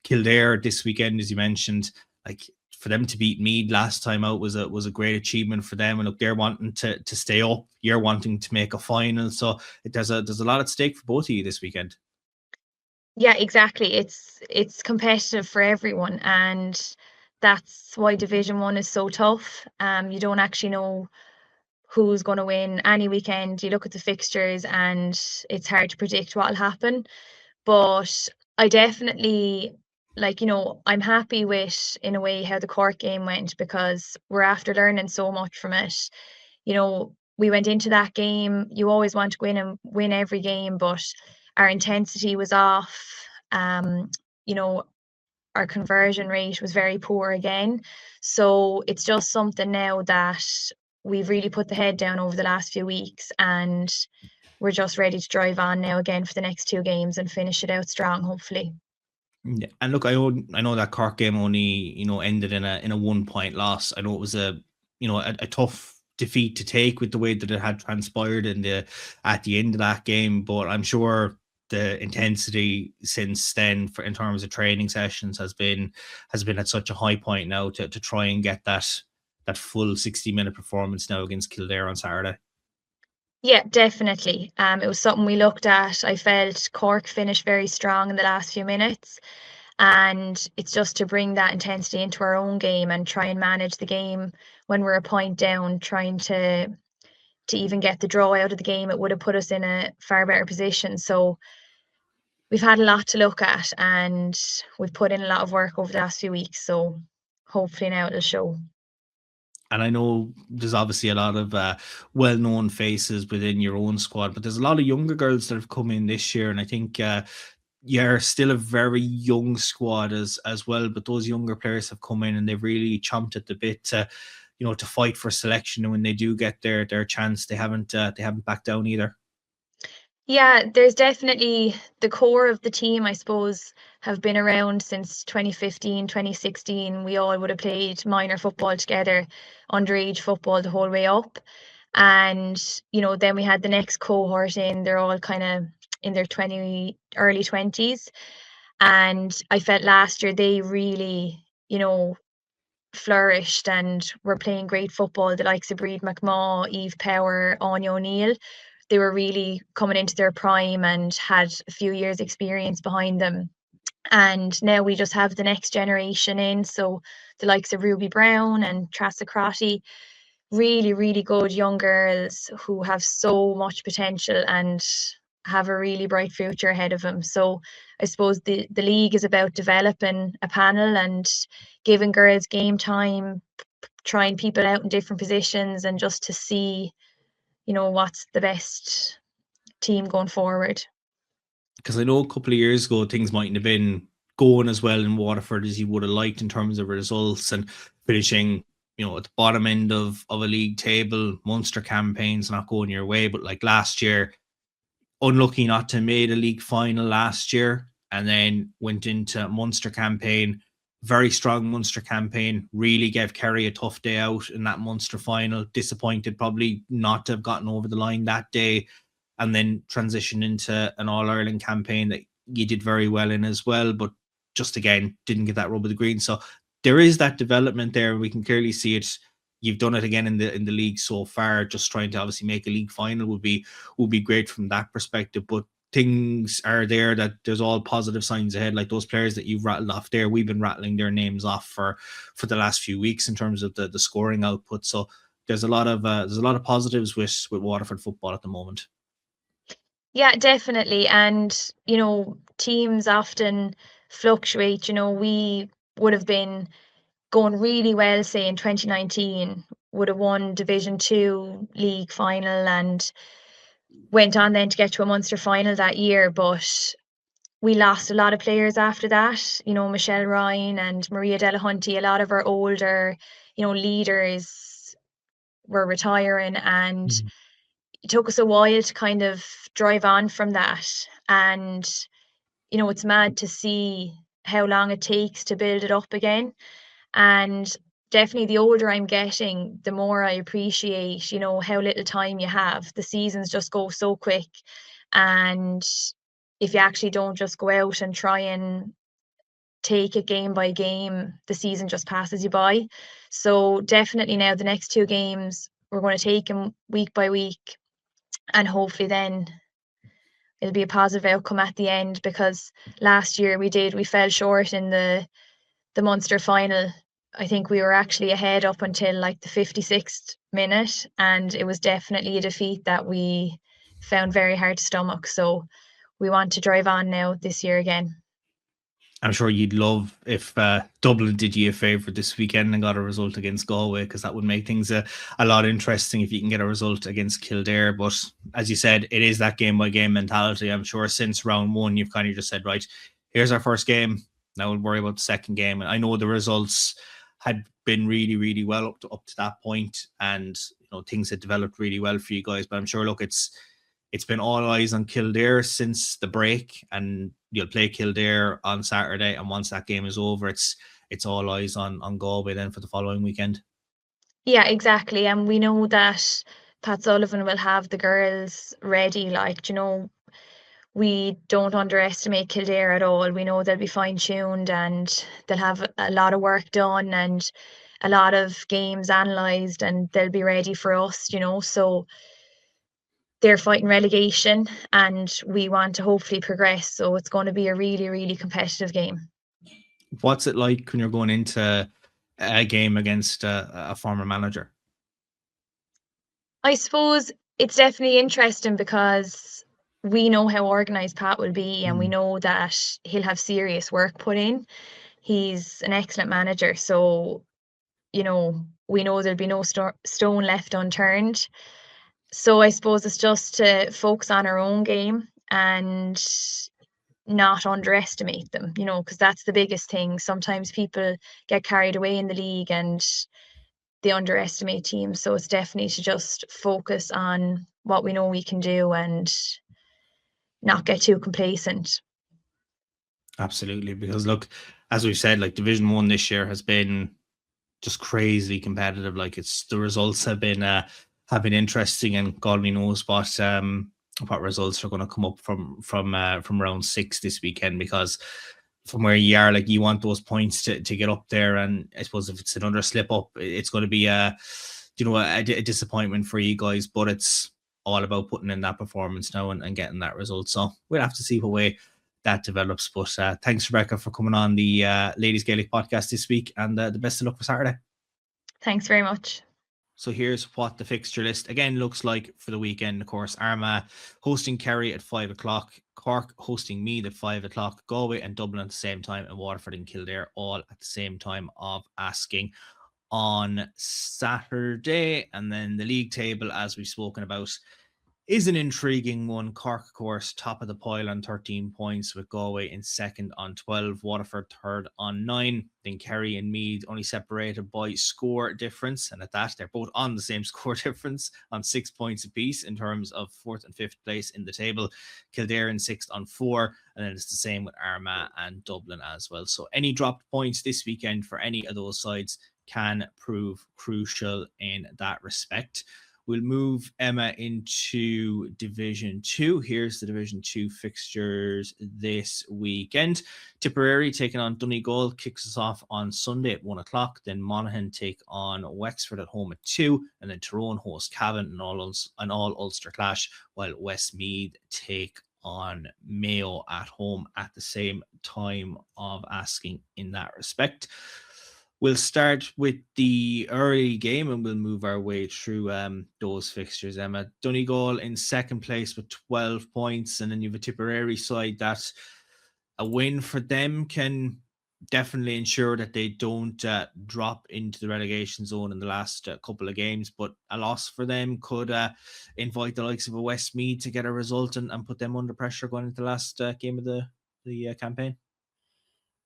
Kildare this weekend, as you mentioned, like, for them to beat Meath last time out was a great achievement for them. And look, they're wanting to stay up. You're wanting to make a final. So there's a lot at stake for both of you this weekend. Yeah, exactly. It's competitive for everyone, and that's why Division 1 is so tough. You don't actually know who's going to win any weekend. You look at the fixtures and it's hard to predict what will happen. But I definitely, like, you know, I'm happy with, in a way, how the Cork game went, because we're after learning so much from it. You know, we went into that game, you always want to win every game, but our intensity was off. You know, our conversion rate was very poor again. So it's just something now that we've really put the head down over the last few weeks, and we're just ready to drive on now again for the next 2 games and finish it out strong, hopefully. Yeah, and look, I know that Cork game only, you know, ended in a 1-point loss. I know it was a tough defeat to take with the way that it had transpired at the end of that game, but I'm sure the intensity since then, in terms of training sessions, has been at such a high point now to try and get that full 60-minute performance now against Kildare on Saturday. Yeah, definitely. It was something we looked at. I felt Cork finished very strong in the last few minutes, and it's just to bring that intensity into our own game and try and manage the game when we're a point down, trying to even get the draw out of the game. It would have put us in a far better position. So we've had a lot to look at, and we've put in a lot of work over the last few weeks. So hopefully now it'll show. And I know there's obviously a lot of well-known faces within your own squad, but there's a lot of younger girls that have come in this year, and I think you're still a very young squad as well. But those younger players have come in and they've really chomped at the bit to, you know, to fight for selection. And when they do get their chance, they haven't backed down either. Yeah, there's definitely the core of the team, I suppose, have been around since 2015, 2016. We all would have played minor football together, underage football the whole way up. And, you know, then we had the next cohort in, they're all kind of in their early 20s. And I felt last year they really, you know, flourished and were playing great football. The likes of Breed McMaw, Eve Power, Anya O'Neill, they were really coming into their prime and had a few years experience behind them. And now we just have the next generation in. So the likes of Ruby Brown and Trassa Crotty, really, really good young girls who have so much potential and have a really bright future ahead of them. So I suppose the league is about developing a panel and giving girls game time, trying people out in different positions, and just to see, you know, what's the best team going forward. Because I know a couple of years ago things mightn't have been going as well in Waterford as you would have liked in terms of results, and finishing, you know, at the bottom end of a league table, Munster campaigns not going your way. But like last year, unlucky not to made a league final last year, and then went into Munster campaign, very strong Munster campaign, really gave Kerry a tough day out in that Munster final. Disappointed probably not to have gotten over the line that day, and then transitioned into an All-Ireland campaign that you did very well in as well, but just again didn't get that rub of the green. So there is that development there. We can clearly see it. You've done it again in the league so far. Just trying to obviously make a league final would be great from that perspective. But things are there that there's all positive signs ahead. Like those players that you've rattled off there, we've been rattling their names off for the last few weeks in terms of the scoring output. So there's a lot of positives with Waterford football at the moment. Yeah, definitely. And, you know, teams often fluctuate. You know, we would have been going really well, say in 2019, would have won Division 2 league final and went on then to get to a Munster final that year. But we lost a lot of players after that. You know, Michelle Ryan and Maria Delahunty, a lot of our older, you know, leaders were retiring, and it took us a while to kind of drive on from that. And, you know, it's mad to see how long it takes to build it up again. And definitely the older I'm getting, the more I appreciate, you know, how little time you have. The seasons just go so quick. And if you actually don't just go out and try and take it game by game, the season just passes you by. So definitely now the next 2 games, we're going to take them week by week, and hopefully then it'll be a positive outcome at the end, because last year we fell short in the Munster final. I think we were actually ahead up until like the 56th minute, and it was definitely a defeat that we found very hard to stomach. So we want to drive on now this year again. I'm sure you'd love if Dublin did you a favour this weekend and got a result against Galway, because that would make things a lot interesting if you can get a result against Kildare. But as you said, it is that game-by-game mentality. I'm sure since round one, you've kind of just said, right, here's our first game. Now we'll worry about the second game. And I know the results had been really, really well up to that point, and things had developed really well for you guys. But I'm sure, look, it's been all eyes on Kildare since the break, and you'll play Kildare on Saturday. And once that game is over, it's all eyes on Galway then for the following weekend. Yeah, exactly. And we know that Pat Sullivan will have the girls ready. Like, we don't underestimate Kildare at all. We know they'll be fine-tuned and they'll have a lot of work done and a lot of games analysed, and they'll be ready for us, so they're fighting relegation and we want to hopefully progress. So it's going to be a really, really competitive game. What's it like when you're going into a game against a former manager? I suppose it's definitely interesting because we know how organised Pat will be, and we know that he'll have serious work put in. He's an excellent manager. So, we know there'll be no stone left unturned. So I suppose it's just to focus on our own game and not underestimate them, because that's the biggest thing. Sometimes people get carried away in the league and they underestimate teams. So it's definitely to just focus on what we know we can do and not get too complacent. Absolutely, because look, as we've said, like Division 1 this year has been just crazy competitive. Like the results have been interesting, and God only knows what results are going to come up from round 6 this weekend, because from where you are, like, you want those points to get up there. And I suppose if it's another slip up, it's going to be a disappointment for you guys, but it's all about putting in that performance now and getting that result. So we'll have to see what way that develops. But thanks, Rebecca, for coming on the Ladies Gaelic podcast this week, and the best of luck for Saturday. Thanks very much. So here's what the fixture list again looks like for the weekend. Of course, Armagh hosting Kerry at 5 o'clock, Cork hosting Meath at 5 o'clock, Galway and Dublin at the same time, and Waterford and Kildare all at the same time of asking on Saturday. And then the league table, as we've spoken about, is an intriguing one. Cork, of course, top of the pile on 13 points, with Galway in second on 12, Waterford third on 9. Then Kerry and Meath only separated by score difference, and at that, they're both on the same score difference on 6 points apiece in terms of 4th and 5th place in the table. Kildare in 6th on 4, and then it's the same with Armagh and Dublin as well. So any dropped points this weekend for any of those sides can prove crucial in that respect. We'll move, Emma, into Division 2. Here's the Division 2 fixtures this weekend. Tipperary taking on Donegal kicks us off on Sunday at 1 o'clock. Then Monaghan take on Wexford at home at 2. And then Tyrone host Cavan and all Ulster clash, while Westmeath take on Mayo at home at the same time of asking in that respect. We'll start with the early game and we'll move our way through those fixtures, Emma. Donegal in second place with 12 points, and then you have a Tipperary side that a win for them can definitely ensure that they don't drop into the relegation zone in the last couple of games, but a loss for them could invite the likes of a Westmeath to get a result and put them under pressure going into the last game of the campaign.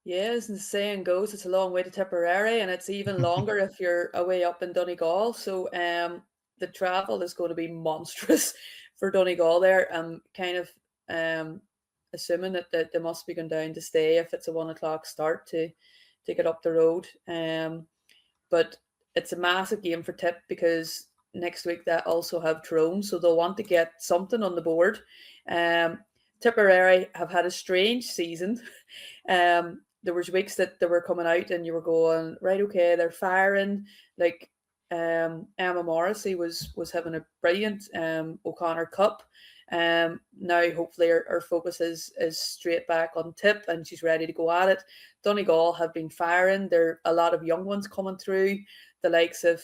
Yeah, as the saying goes, it's a long way to Tipperary, and it's even longer if you're away up in Donegal. So the travel is going to be monstrous for Donegal there. I'm kind of assuming that they must be going down to stay if it's a 1 o'clock start to get up the road. But it's a massive game for Tip, because next week they also have Tyrone, so they'll want to get something on the board. Tipperary have had a strange season. There was weeks that they were coming out and you were going, right, okay, they're firing. Like Emma Morrissey was having a brilliant O'Connor Cup. Now hopefully our focus is straight back on Tip and she's ready to go at it. Donegal have been firing. There are a lot of young ones coming through, the likes of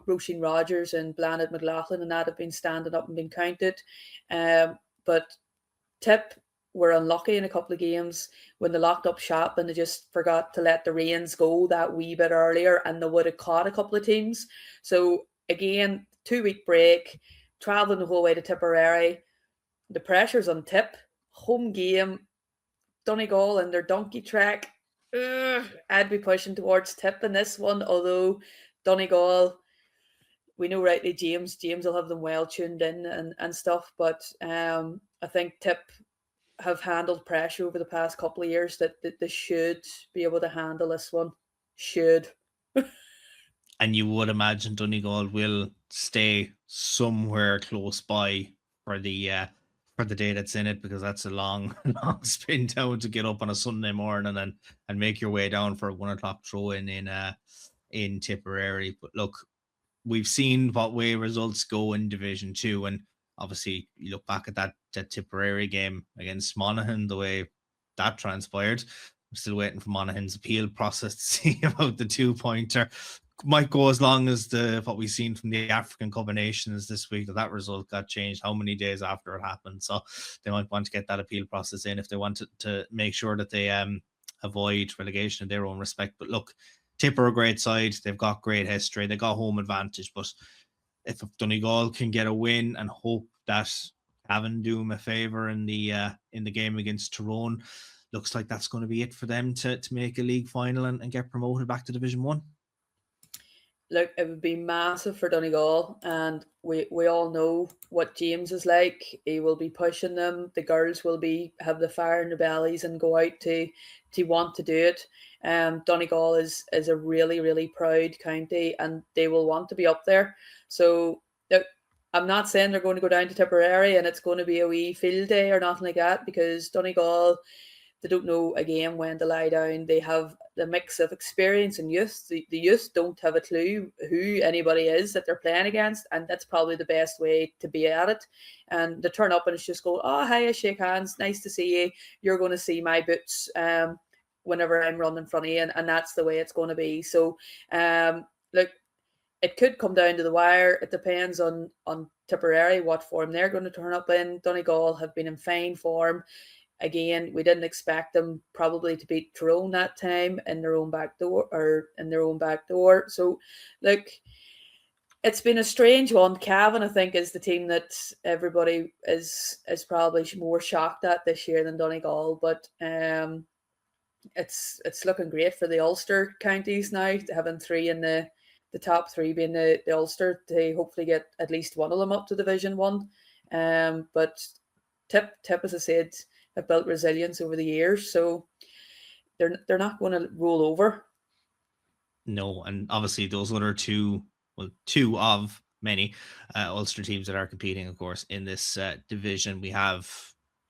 Roisin Rogers and Blanid McLaughlin and that have been standing up and been counted. But Tip were unlucky in a couple of games when they locked up shop and they just forgot to let the reins go that wee bit earlier, and they would have caught a couple of teams. So again, 2-week break, travelling the whole way to Tipperary. The pressure's on Tip. Home game, Donegal and their donkey track. I'd be pushing towards Tip in this one, although Donegal, we know rightly James will have them well tuned in and stuff, but I think Tip have handled pressure over the past couple of years that they should be able to handle this one. Should. And you would imagine Donegal will stay somewhere close by for the day that's in it, because that's a long spin down to get up on a Sunday morning and make your way down for a 1 o'clock throw in Tipperary. But look, we've seen what way results go in Division 2, and obviously you look back at that Tipperary game against Monaghan, the way that transpired. I'm still waiting for Monaghan's appeal process to see about the 2-pointer. Might go as long as what we've seen from the African Cup of Nations this week, that result got changed how many days after it happened. So they might want to get that appeal process in if they want to make sure that they avoid relegation in their own respect. But look, Tip are a great side. They've got great history. They got home advantage. But if Donegal can get a win and hope that Cavan do them a favour in the game against Tyrone, looks like that's going to be it for them to make a league final and get promoted back to Division 1. Look, it would be massive for Donegal, and we all know what James is like. He will be pushing them. The girls will have the fire in their bellies and go out to want to do it. Donegal is a really, really proud county, and they will want to be up there. So look, I'm not saying they're going to go down to Tipperary and it's going to be a wee field day or nothing like that, because Donegal, they don't know again when to lie down. They have the mix of experience and youth. The youth don't have a clue who anybody is that they're playing against, and that's probably the best way to be at it. And they turn up and it's just go, oh, hi, shake hands, nice to see you. You're going to see my boots whenever I'm running in front of you, and that's the way it's going to be. So, look, it could come down to the wire. It depends on Tipperary, what form they're going to turn up in. Donegal have been in fine form. Again, we didn't expect them probably to beat Tyrone that time in their own back door. So, look, it's been a strange one. Cavan, I think, is the team that everybody is probably more shocked at this year than Donegal. But it's looking great for the Ulster counties now, having three in the top three being the Ulster. They hopefully get at least one of them up to Division 1. But Tip, as I said, have built resilience over the years, so they're not going to roll over. No, and obviously those other two of many Ulster teams that are competing, of course, in this division. We have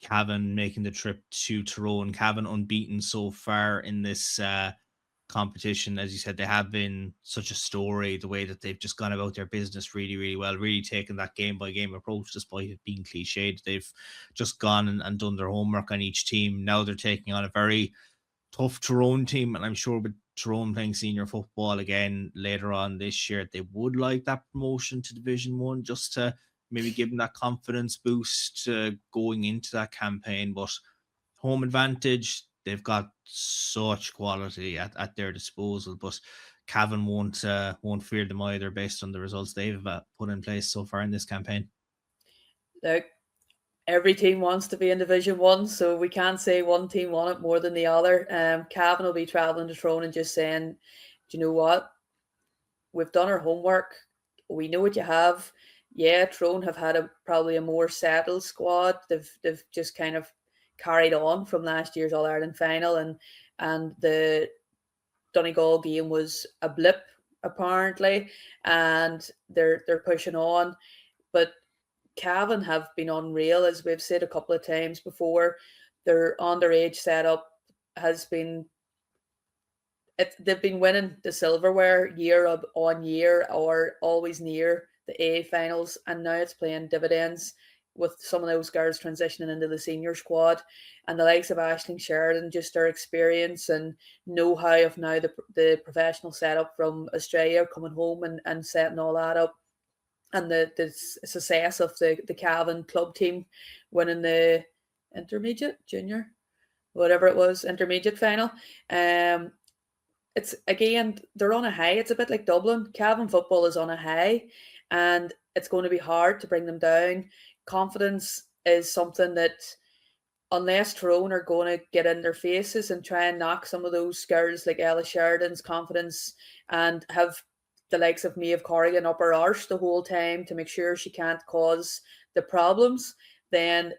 Cavan making the trip to Tyrone. Cavan unbeaten so far in this competition. As you said, they have been such a story, the way that they've just gone about their business really, really well, really taken that game by game approach, despite it being cliched. They've just gone and done their homework on each team. Now they're taking on a very tough Tyrone team, and I'm sure with Tyrone playing senior football again later on this year, they would like that promotion to Division 1 just to maybe give them that confidence boost going into that campaign. But home advantage, they've got such quality at their disposal, but Cavan won't fear them either based on the results they've put in place so far in this campaign. Like, every team wants to be in Division 1, so we can't say one team won it more than the other. Cavan will be travelling to Tyrone and just saying, do you know what? We've done our homework. We know what you have. Yeah, Tyrone have had probably a more settled squad. They've just kind of carried on from last year's All-Ireland final, and the Donegal game was a blip apparently, and they're pushing on. But Cavan have been unreal, as we've said a couple of times before. Their underage setup has been they've been winning the silverware year on year, or always near the A finals, and now it's playing dividends. with some of those girls transitioning into the senior squad, and the likes of Aisling Sheridan, just their experience and know-how of now the professional setup from Australia, coming home and setting all that up, and the success of the Cavan club team winning the intermediate, junior, whatever it was, intermediate final. It's, again, they're on a high. It's a bit like Dublin. Cavan football is on a high, and it's going to be hard to bring them down. Confidence is something that, unless Tyrone are going to get in their faces and try and knock some of those girls like Ella Sheridan's confidence and have the likes of Maeve Corrigan up her arse the whole time to make sure she can't cause the problems, then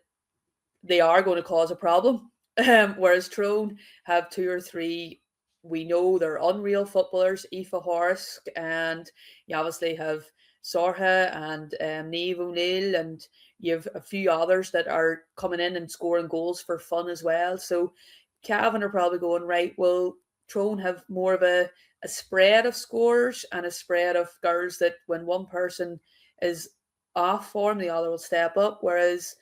they are going to cause a problem. Whereas Tyrone have 2 or 3, we know they're unreal footballers, Aoife Horsk, and you obviously have Sorha and Niamh O'Neill, and you have a few others that are coming in and scoring goals for fun as well. So Cavan are probably going, right, well, Tyrone have more of a spread of scorers and a spread of girls that when one person is off form, the other will step up, whereas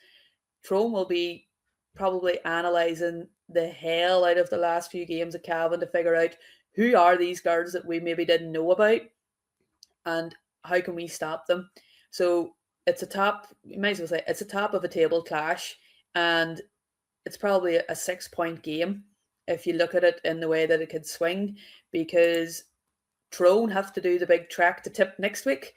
Tyrone will be probably analysing the hell out of the last few games of Cavan to figure out who are these girls that we maybe didn't know about and how can we stop them. So it's a top, you might as well say, it's a top of a table clash, and it's probably a 6-point game if you look at it in the way that it could swing, because Tyrone have to do the big track to Tip next week,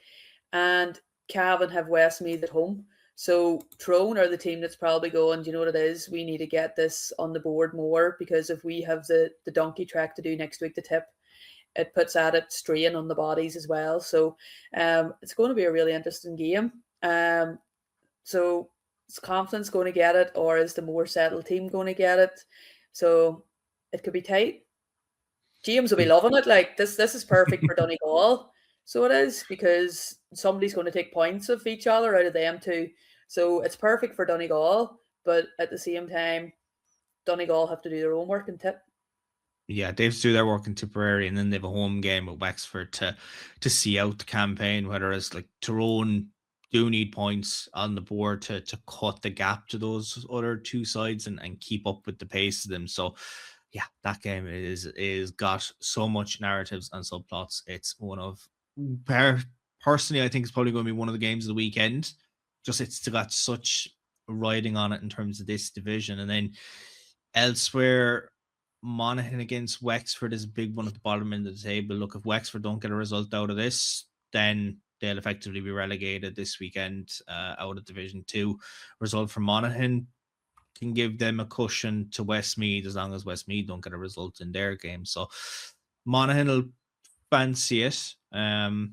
and Cavan have Westmeath at home. So Tyrone are the team that's probably going, do you know what it is? We need to get this on the board more, because if we have the donkey track to do next week to Tip, it puts added strain on the bodies as well. So it's going to be a really interesting game. So is confidence going to get it, or is the more settled team going to get it? So it could be tight. James will be loving it. Like, this is perfect for Donegal. So it is, because somebody's going to take points of each other out of them too. So it's perfect for Donegal, but at the same time, Donegal have to do their own work and Tip. Yeah, they have to do their work in Tipperary, and then they have a home game with Wexford to see out the campaign. Whereas like Tyrone do need points on the board to cut the gap to those other two sides and keep up with the pace of them. So yeah, that game is got so much narratives and subplots. It's one of, personally, I think it's probably going to be one of the games of the weekend. Just it's still got such riding on it in terms of this division. And then elsewhere, Monaghan against Wexford is a big one at the bottom end of the table. Look, if Wexford don't get a result out of this, then they'll effectively be relegated this weekend out of Division 2. Result from Monaghan can give them a cushion to Westmeath as long as Westmeath don't get a result in their game. So Monaghan will fancy it. And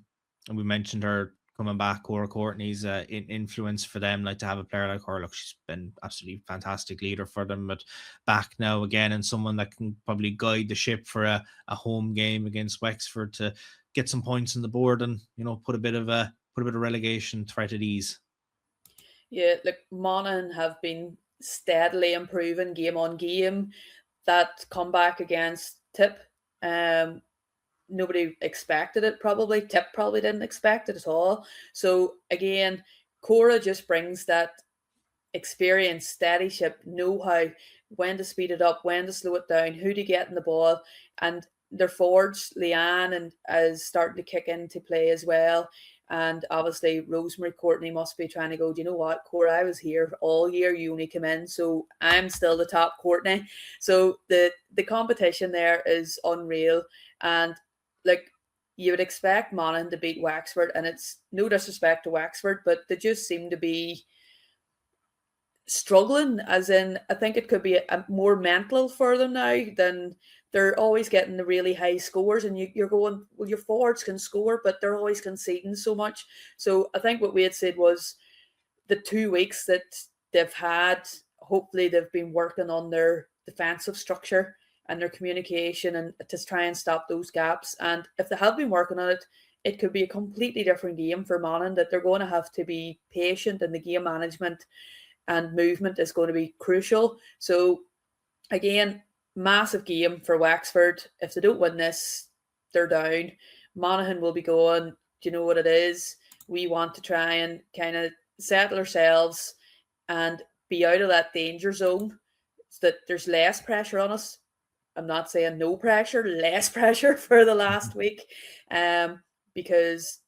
we mentioned her coming back, Cora Courtney's influence for them, like to have a player like her. Look, she's been absolutely fantastic leader for them, but back now again, and someone that can probably guide the ship for a home game against Wexford to get some points on the board and, you know, put a bit of relegation threat at ease. Yeah, like Monaghan have been steadily improving game on game. That comeback against Tip, nobody expected it probably. Tip probably didn't expect it at all. So again, Cora just brings that experience, steadyship, know-how, when to speed it up, when to slow it down, who to get in the ball. And their forwards, Leanne, and is starting to kick into play as well. And obviously Rosemary Courtney must be trying to go, do you know what, Cora, I was here all year, you only come in, so I'm still the top Courtney. So the competition there is unreal. And like, you would expect Monaghan to beat Wexford, and it's no disrespect to Wexford, but they just seem to be struggling, as in, I think it could be a more mental for them now. Than they're always getting the really high scores, and you're going, well, your forwards can score, but they're always conceding so much. So I think what we had said was the 2 weeks that they've had, hopefully they've been working on their defensive structure and their communication, and to try and stop those gaps. And if they have been working on it, it could be a completely different game for Monaghan, that they're going to have to be patient, and the game management and movement is going to be crucial. So again, massive game for Wexford. If they don't win this, they're down. Monaghan will be going, do you know what it is? We want to try and kind of settle ourselves, and be out of that danger zone so that there's less pressure on us. I'm not saying no pressure, less pressure for the last week, because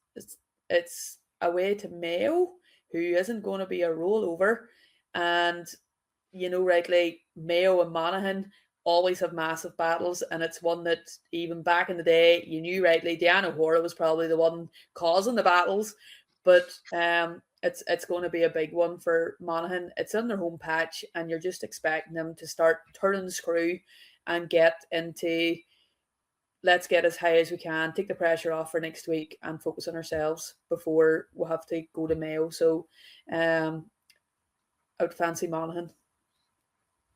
it's away to Mayo, who isn't going to be a rollover. And, rightly, Mayo and Monaghan always have massive battles, and it's one that even back in the day, you knew rightly, Deanna O'Hora was probably the one causing the battles, but it's going to be a big one for Monaghan. It's in their home patch, and you're just expecting them to start turning the screw and get into, let's get as high as we can, take the pressure off for next week and focus on ourselves before we'll have to go to Mayo. So I would fancy Monaghan.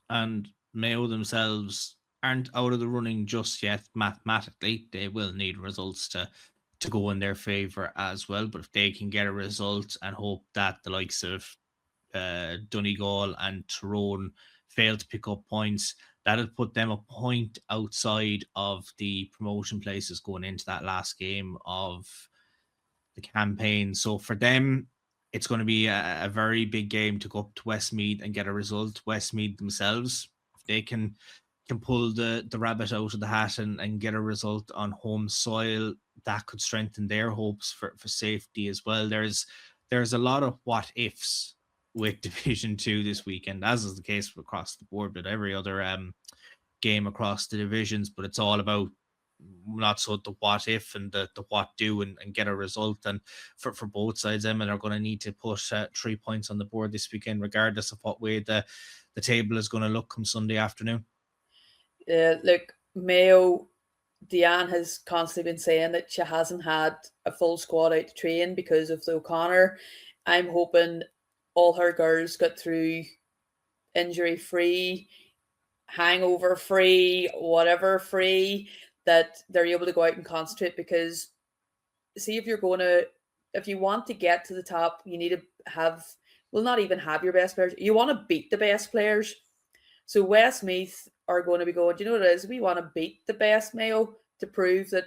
And Mayo themselves aren't out of the running just yet. Mathematically, they will need results to go in their favour as well. But if they can get a result and hope that the likes of Donegal and Tyrone fail to pick up points, that'll put them a point outside of the promotion places going into that last game of the campaign. So for them, it's going to be a very big game to go up to Westmeath and get a result. Westmeath themselves, if they can pull the rabbit out of the hat and get a result on home soil, that could strengthen their hopes for safety as well. There's a lot of what ifs with Division 2 this weekend, as is the case across the board with every other game across the divisions, but it's all about not so the what if and the what do and get a result. And for both sides, Emma, are going to need to put 3 points on the board this weekend, regardless of what way the table is going to look come Sunday afternoon. Look, Mayo, Deanne has constantly been saying that she hasn't had a full squad out to train because of the O'Connor. I'm hoping all her girls got through injury free, hangover free, whatever free, that they're able to go out and concentrate. Because see, if you want to get to the top, you need to not even have your best players. You want to beat the best players. So Westmeath are going to be going, do you know what it is? We want to beat the best Mayo to prove that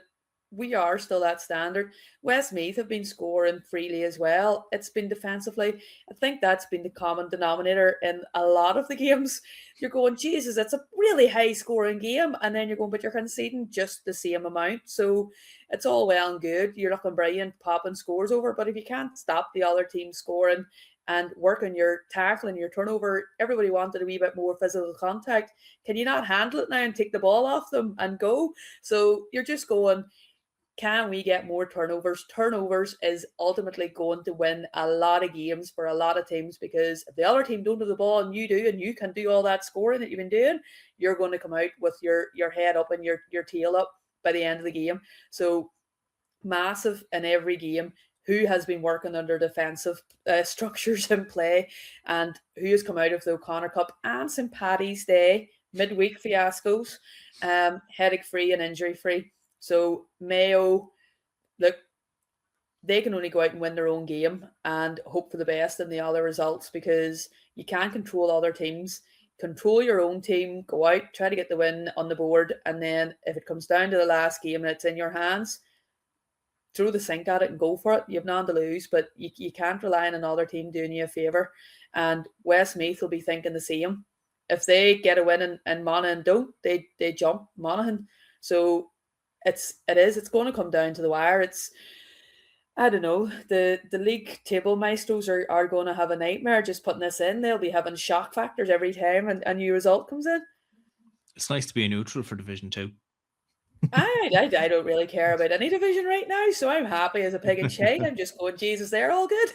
we are still that standard. Westmeath have been scoring freely as well. It's been defensively. I think that's been the common denominator in a lot of the games. You're going, Jesus, it's a really high scoring game. And then you're going, but you're conceding just the same amount. So it's all well and good. You're looking brilliant, popping scores over. But if you can't stop the other team scoring and work on your tackling, your turnover, everybody wanted a wee bit more physical contact. Can you not handle it now and take the ball off them and go? So you're just going, can we get more turnovers? Turnovers is ultimately going to win a lot of games for a lot of teams, because if the other team don't have the ball and you do, and you can do all that scoring that you've been doing, you're going to come out with your head up and your tail up by the end of the game. So massive in every game. Who has been working under defensive structures in play, and who has come out of the O'Connor Cup and St. Paddy's Day midweek fiascos, headache free and injury free. So Mayo, look, they can only go out and win their own game and hope for the best in the other results, because you can't control other teams. Control your own team, go out, try to get the win on the board, and then if it comes down to the last game and it's in your hands, throw the sink at it and go for it. You have none to lose, but you can't rely on another team doing you a favour. And Westmeath will be thinking the same. If they get a win and Monaghan don't, they jump Monaghan. So it's going to come down to the wire. I don't know, the league table maestros are going to have a nightmare just putting this in. They'll be having shock factors every time a new result comes in. It's nice to be a neutral for Division 2. I don't really care about any division right now, so I'm happy as a pig in shade. I'm just going, Jesus, they're all good.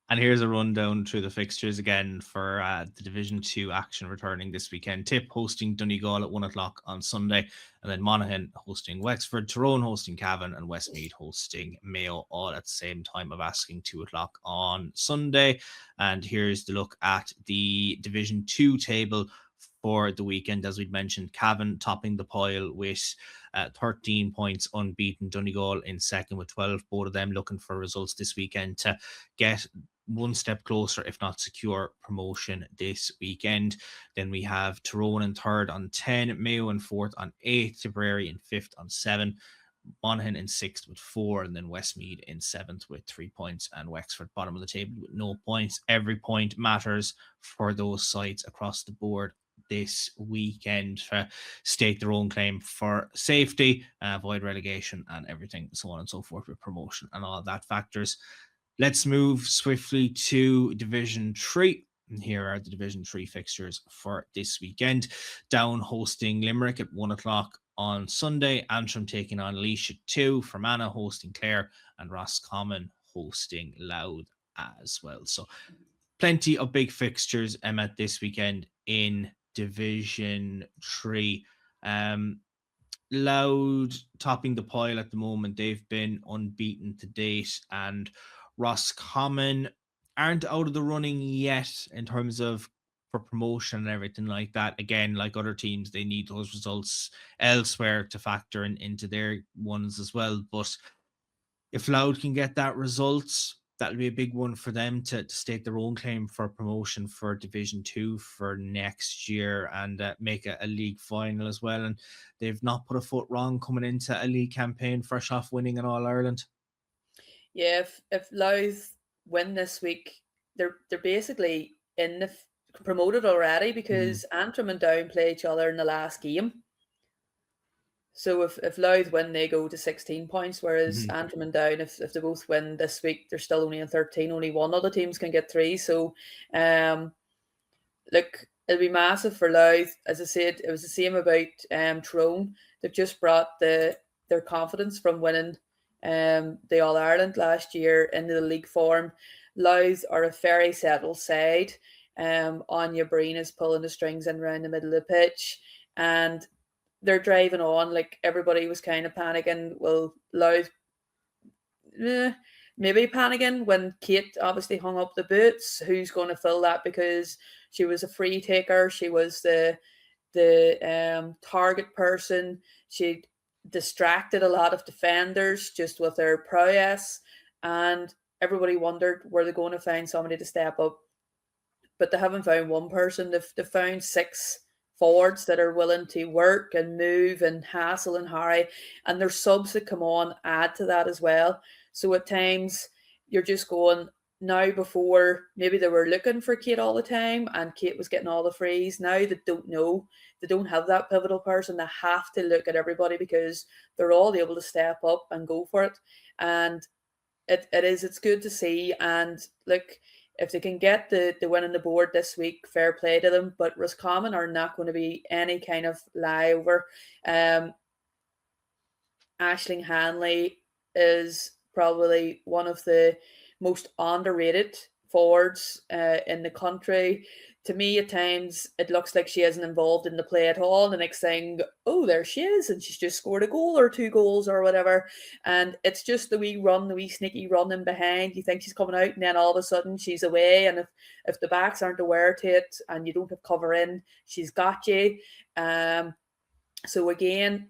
And here's a rundown through the fixtures again for the Division 2 action returning this weekend. Tip hosting Donegal at 1 o'clock on Sunday, and then Monaghan hosting Wexford, Tyrone hosting Cavan, and Westmeath hosting Mayo, all at the same time of asking 2 o'clock on Sunday. And here's the look at the Division 2 table for the weekend. As we'd mentioned, Cavan topping the pile with 13 points unbeaten. Donegal in second with 12. Both of them looking for results this weekend to get one step closer, if not secure promotion this weekend. Then we have Tyrone in third on 10, Mayo in fourth on 8, Tipperary in fifth on 7. Monaghan in 6th with 4, and then Westmeath in 7th with 3 points, and Wexford bottom of the table with no points. Every point matters for those sides across the board this weekend to state their own claim for safety, avoid relegation and everything, so on and so forth, with promotion and all that factors. Let's move swiftly to Division 3. And here are the Division 3 fixtures for this weekend. Down hosting Limerick at 1 o'clock on Sunday. Antrim taking on Laois at 2. Fermanagh hosting Clare, and Roscommon hosting Louth as well. So plenty of big fixtures at this weekend in Division 3. Louth topping the pile at the moment. They've been unbeaten to date, and Roscommon aren't out of the running yet in terms of for promotion and everything like that. Again, like other teams, they need those results elsewhere to factor into their ones as well. But if Louth can get that result, that'll be a big one for them to state their own claim for promotion for Division 2 for next year, and make a league final as well. And they've not put a foot wrong coming into a league campaign fresh off winning an All-Ireland. Yeah, if Louth win this week, they're basically in the promoted already, because Antrim and Down play each other in the last game. So if Louth win, they go to 16 points, whereas Antrim and Down, if they both win this week, they're still only in 13. Only one of the teams can get 3. So, look, it'll be massive for Louth. As I said, it was the same about Tyrone. They've just brought their confidence from winning the All-Ireland last year into the league form. Louth are a very settled side. Anya Breen is pulling the strings in around the middle of the pitch, and they're driving on. Like, everybody was kind of panicking. Well, Louth maybe panicking when Kate obviously hung up the boots. Who's going to fill that? Because she was a free taker. She was the target person. She distracted a lot of defenders just with her prowess, and everybody wondered, were they going to find somebody to step up? But they haven't found one person. They've found 6 forwards that are willing to work and move and hassle and harry, and their subs that come on add to that as well. So at times you're just going, now before maybe they were looking for Kate all the time and Kate was getting all the frees. Now they don't know. They don't have that pivotal person. They have to look at everybody because they're all able to step up and go for it. And it's good to see. And look, if they can get the win on the board this week, fair play to them. But Roscommon are not going to be any kind of lie over. Aisling Hanley is probably one of the most underrated forwards in the country. To me, at times, it looks like she isn't involved in the play at all. The next thing, oh, there she is, and she's just scored a goal or 2 goals or whatever. And it's just the wee sneaky run in behind. You think she's coming out, and then all of a sudden she's away. And if the backs aren't aware to it and you don't have cover in, she's got you. So again,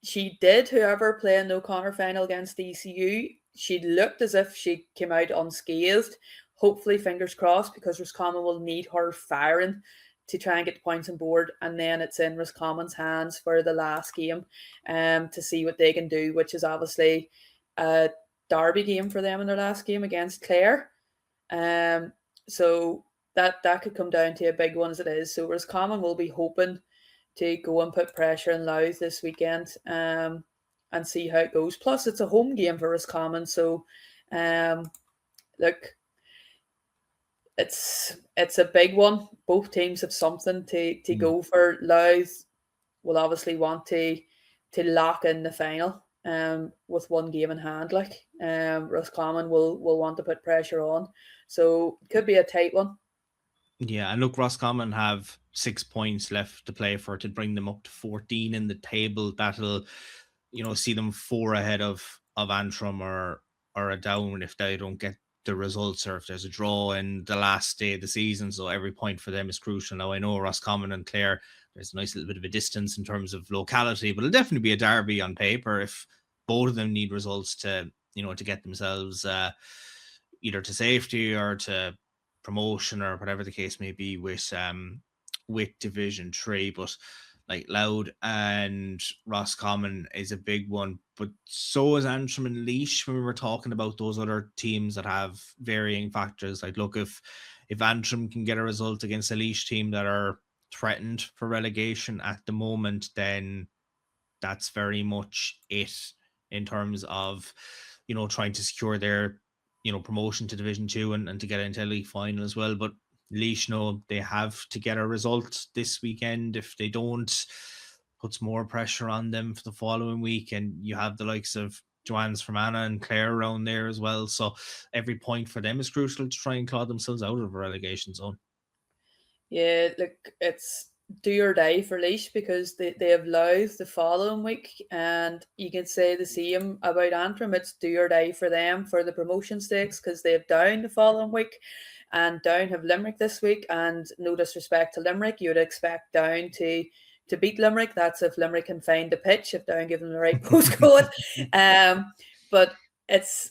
she did, whoever, play in the O'Connor final against the ECU. She looked as if she came out unscathed. Hopefully, fingers crossed, because Roscommon will need her firing to try and get the points on board. And then it's in Roscommon's hands for the last game to see what they can do, which is obviously a derby game for them in their last game against Clare. So that could come down to a big one as it is. So Roscommon will be hoping to go and put pressure in Louth this weekend and see how it goes. Plus, it's a home game for Roscommon. So, look, it's a big one. Both teams have something to go for. Louth will obviously want to lock in the final with one game in hand. Like, Roscommon will want to put pressure on. So it could be a tight one. Yeah, and look, Roscommon have 6 points left to play for to bring them up to 14 in the table. That'll, see them 4 ahead of Antrim or a Down if they don't get the results, or if there's a draw in the last day of the season. So every point for them is crucial. Now, I know Roscommon and Clare, there's a nice little bit of a distance in terms of locality, but it'll definitely be a derby on paper if both of them need results to get themselves either to safety or to promotion or whatever the case may be with Division 3. But like Loud and Roscommon is a big one, but so is Antrim and Laois when we were talking about those other teams that have varying factors. Like, look, if Antrim can get a result against a Laois team that are threatened for relegation at the moment, then that's very much it in terms of, trying to secure their, promotion to Division 2 and to get into a league final as well. But Laois know they have to get a result this weekend. If they don't, puts more pressure on them for the following week. And you have the likes of Joanne's Fermanagh and Clare around there as well. So every point for them is crucial to try and claw themselves out of a relegation zone. Yeah, look, it's do or die for Laois because they have Louth the following week, and you can say the same about Antrim. It's do or die for them for the promotion stakes because they have Down the following week, and Down have Limerick this week. And no disrespect to Limerick, you would expect Down to beat Limerick. That's if Limerick can find the pitch, if Down give them the right postcode. But it's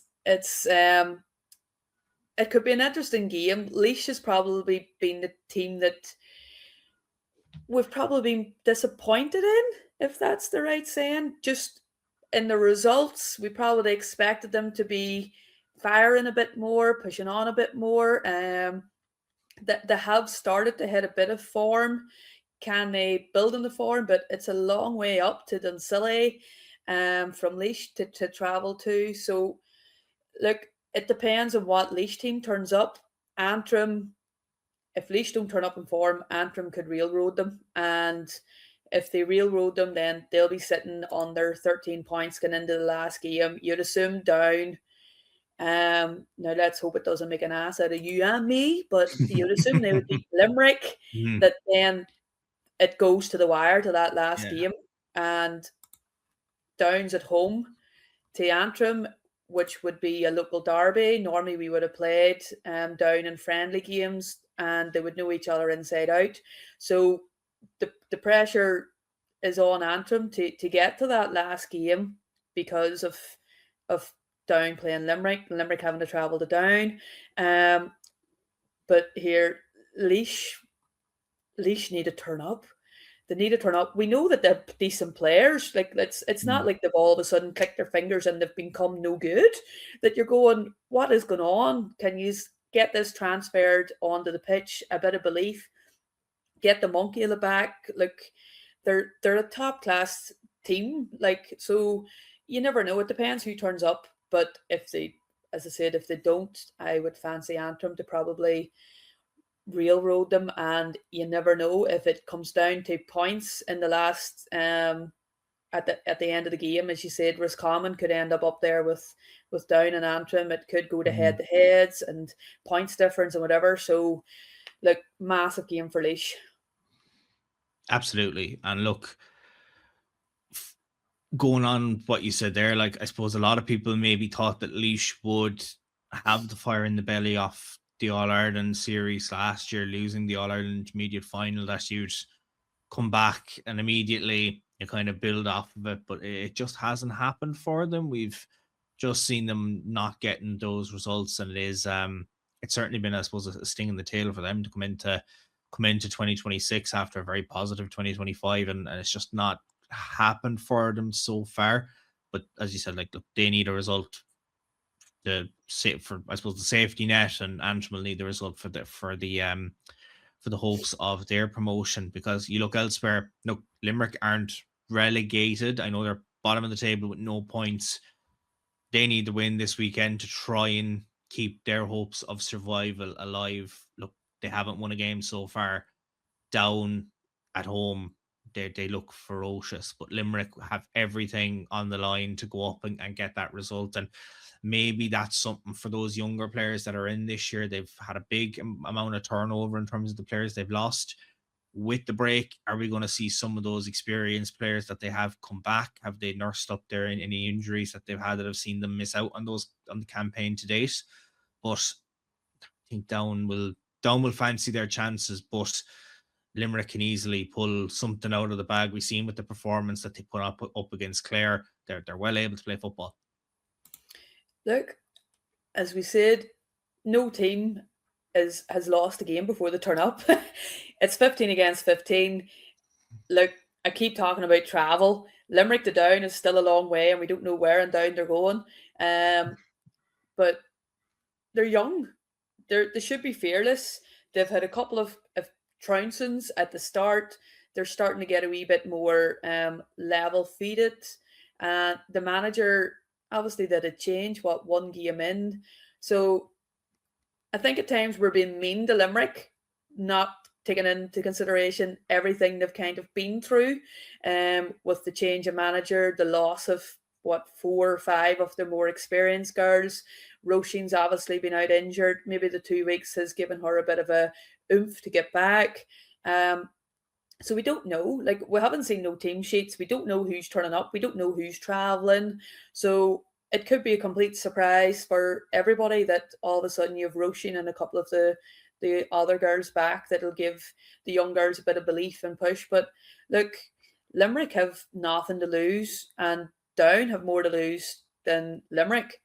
it could be an interesting game. Laois has probably been the team that we've probably been disappointed in, if that's the right saying. Just in the results, we probably expected them to be firing a bit more, pushing on a bit more. That they have started to hit a bit of form. Can they build on the form? But it's a long way up to Dunsille from Laois to travel to. So, look, it depends on what Laois team turns up. Antrim, if Laois don't turn up in form, Antrim could railroad them. And if they railroad them, then they'll be sitting on their 13 points going into the last game. You'd assume Down. Now let's hope it doesn't make an ass out of you and me, but you'd assume they would beat Limerick, that then it goes to the wire to that last game. And Down's at home to Antrim, which would be a local derby. Normally we would have played Down in friendly games and they would know each other inside out. So the pressure is on Antrim to get to that last game because of Down playing Limerick having to travel to Down. But here, Laois need to turn up. They need to turn up. We know that they're decent players. Like it's not like they've all of a sudden clicked their fingers and they've become no good. That you're going, what is going on? Can you get this transferred onto the pitch? A bit of belief. Get the monkey in the back. Like they're a top class team. Like, so you never know. It depends who turns up. But if they, as I said, if they don't, I would fancy Antrim to probably railroad them, and you never know if it comes down to points in the last at the end of the game. As you said, Roscommon could end up there with Down and Antrim. It could go to head to heads and points difference and whatever. So, look, massive game for Laois. Absolutely. And look, going on what you said there, like, I suppose a lot of people maybe thought that Laois would have the fire in the belly off the All-Ireland series last year, losing the All-Ireland Intermediate final, that you'd come back and immediately you kind of build off of it, but it just hasn't happened for them. We've just seen them not getting those results, and it's certainly been, I suppose, a sting in the tail for them to come into 2026 after a very positive 2025, and it's just not happened for them so far. But as you said, like, look, they need a result I suppose, the safety net, and Antrim will need the result for the hopes of their promotion. Because you look elsewhere, look, Limerick aren't relegated. I know they're bottom of the table with no points. They need the win this weekend to try and keep their hopes of survival alive. Look, they haven't won a game so far. Down at home, they look ferocious, but Limerick have everything on the line to go up and get that result. And maybe that's something for those younger players that are in this year. They've had a big amount of turnover in terms of the players they've lost. With the break, are we going to see some of those experienced players that they have come back? Have they nursed up there in any injuries that they've had that have seen them miss out on the campaign to date? But I think Down will fancy their chances, but Limerick can easily pull something out of the bag. We've seen with the performance that they put up against Clare, they're well able to play football. Look, as we said, no team has lost a game before they turn up. It's 15 against 15. Look, I keep talking about travel. Limerick to Down is still a long way, and we don't know where in Down they're going. But they're young. They should be fearless. They've had a couple of trouncings at the start. They're starting to get a wee bit more level feeded. The manager obviously did a change, one game in. So I think at times we're being mean to Limerick, not taking into consideration everything they've kind of been through, with the change of manager, the loss of 4 or 5 of the more experienced girls. Roisin's obviously been out injured. Maybe the 2 weeks has given her a bit of a oomph to get back. So we don't know. Like, we haven't seen no team sheets. We don't know who's turning up. We don't know who's travelling. So it could be a complete surprise for everybody that all of a sudden you have Roisin and a couple of the other girls back that'll give the young girls a bit of belief and push. But look, Limerick have nothing to lose, and Down have more to lose than Limerick.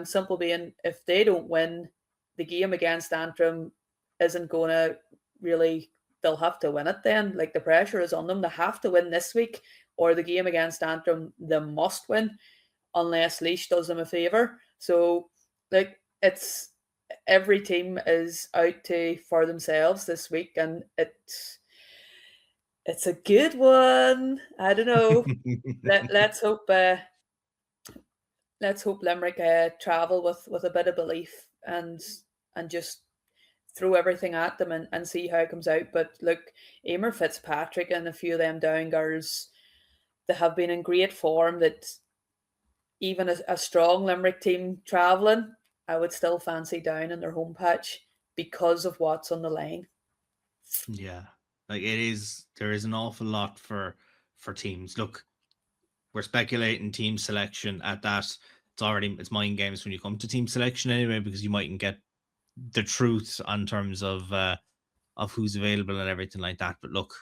Simple being, if they don't win, the game against Antrim isn't going to really, they'll have to win it then. Like, the pressure is on them. They have to win this week, or the game against Antrim, they must win, unless Laois does them a favour. So, like, it's every team is out for themselves this week, and it's a good one. I don't know. Let's hope Limerick travel with a bit of belief and just throw everything at them and see how it comes out. But look, Emer Fitzpatrick and a few of them Down girls, they have been in great form. That even a strong Limerick team travelling, I would still fancy Down in their home patch because of what's on the line. Yeah, like there is an awful lot for teams. Look, we're speculating team selection at that. It's mind games when you come to team selection anyway, because you mightn't get the truth on terms of who's available and everything like that. But look,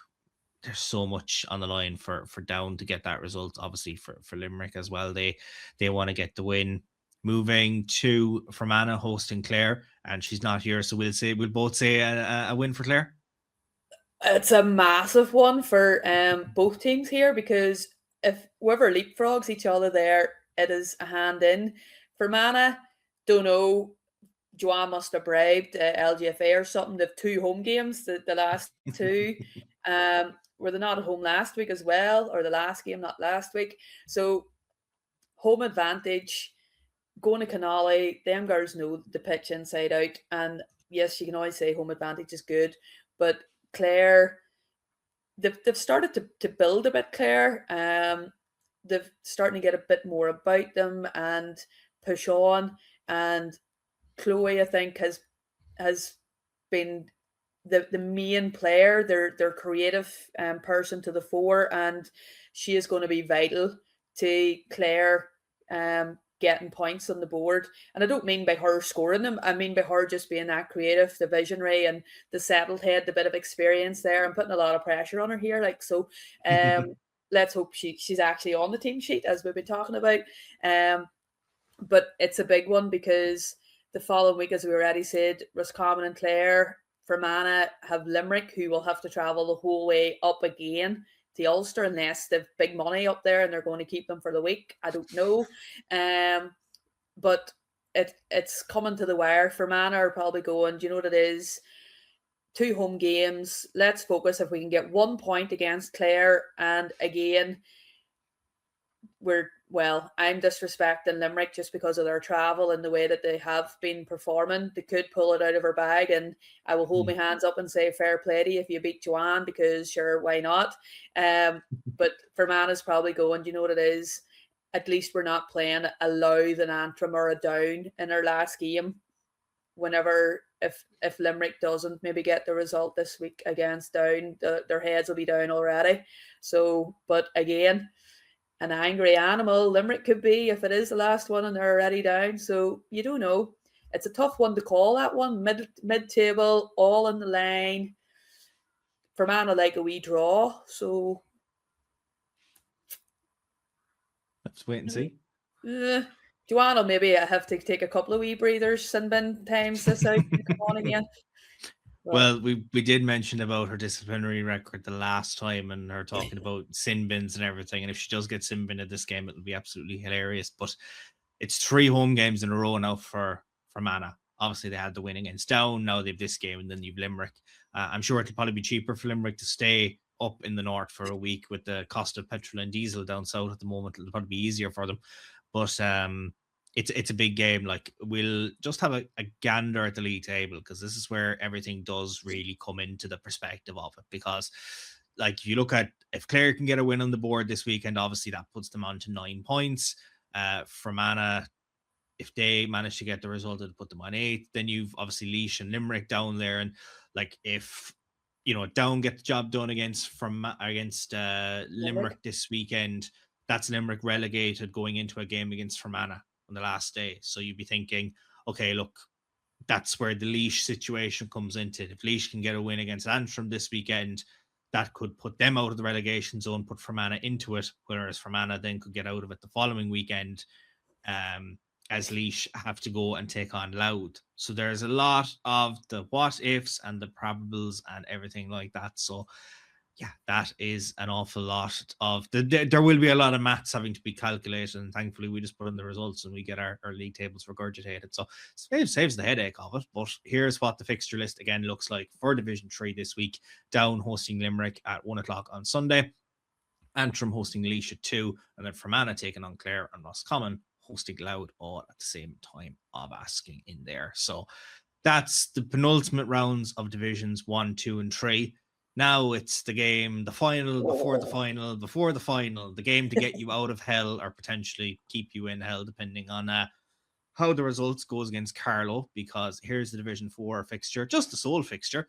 there's so much on the line for Down to get that result. Obviously for Limerick as well, they want to get the win. Moving to Fermanagh hosting Clare, and she's not here, so we'll both say a win for Clare. It's a massive one for both teams here, because if whoever leapfrogs each other there, it is a hand in. Fermanagh, don't know, Joanne must have bribed LGFA or something. They've 2 home games, the last 2. Were they not at home last week as well, or the last game, not last week? So home advantage, going to Canale, them girls know the pitch inside out. And yes, you can always say home advantage is good, but Clare, they've started to build a bit, Clare. They've starting to get a bit more about them and push on. And Chloe, I think, has been the main player, their creative person to the fore, and she is going to be vital to Clare getting points on the board. And I don't mean by her scoring them, I mean by her just being that creative, the visionary, and the settled head, the bit of experience there. I'm putting a lot of pressure on her here, like, so let's hope she's actually on the team sheet, as we've been talking about. But it's a big one, because the following week, as we already said, Roscommon and Clare, Fermanagh have Limerick, who will have to travel the whole way up again to Ulster, unless they've big money up there and they're going to keep them for the week. I don't know. But it's coming to the wire. Fermanagh are probably going, do you know what it is? 2 home games. Let's focus if we can get 1 point against Clare. And again, I'm disrespecting Limerick just because of their travel and the way that they have been performing. They could pull it out of her bag, and I will hold my hands up and say fair play to you if you beat Joanne, because sure, why not? But Fermanagh is probably going, do you know what it is? At least we're not playing a Louth, an Antrim, or a Down in our last game. Whenever, if Limerick doesn't maybe get the result this week against Down, their heads will be down already. So, but again, an angry animal Limerick could be if it is the last one and they're already down. So you don't know. It's a tough one to call, that one. Mid-table, all in the line. Fermanagh like a wee draw. So let's wait and see. Joanne will maybe have to take a couple of wee breathers and bin times this out and come on again. Well, we did mention about her disciplinary record the last time and her talking about sin bins and everything. And if she does get sin bin at this game, it'll be absolutely hilarious. But it's 3 home games in a row now for Mana. Obviously, they had the win against Down. Now they've this game and then you've Limerick. I'm sure it'll probably be cheaper for Limerick to stay up in the north for a week with the cost of petrol and diesel down south at the moment. It'll probably be easier for them. But it's a big game. Like, we'll just have a gander at the league table because this is where everything does really come into the perspective of it. Because, like, if you look at if Clare can get a win on the board this weekend, obviously that puts them on to 9 points. For Mana, if they manage to get the result, it'll put them on 8. Then you've obviously Laois and Limerick down there, and like if Down get the job done against Limerick this weekend, that's Limerick relegated going into a game against Fermanagh on the last day. So you'd be thinking, okay, look, that's where the Laois situation comes into it. If Laois can get a win against Antrim this weekend, that could put them out of the relegation zone, put Fermanagh into it, whereas Fermanagh then could get out of it the following weekend, as Laois have to go and take on Louth. So there's a lot of the what ifs and the probables and everything like that. So yeah, that is an awful lot of there will be a lot of maths having to be calculated, and thankfully we just put in the results and we get our league tables regurgitated. So it saves the headache of it. But here's what the fixture list again looks like for Division 3 this week. Down hosting Limerick at 1:00 on Sunday, Antrim hosting Laois at 2, and then Fermanagh taking on Clare, and Roscommon hosting Louth all at the same time of asking in there. So that's the penultimate rounds of divisions 1, 2, and 3. Now it's the game, the final, before the final, before the final, the game to get you out of hell or potentially keep you in hell, depending on how the results goes against Carlow, because here's the Division 4 fixture, just the sole fixture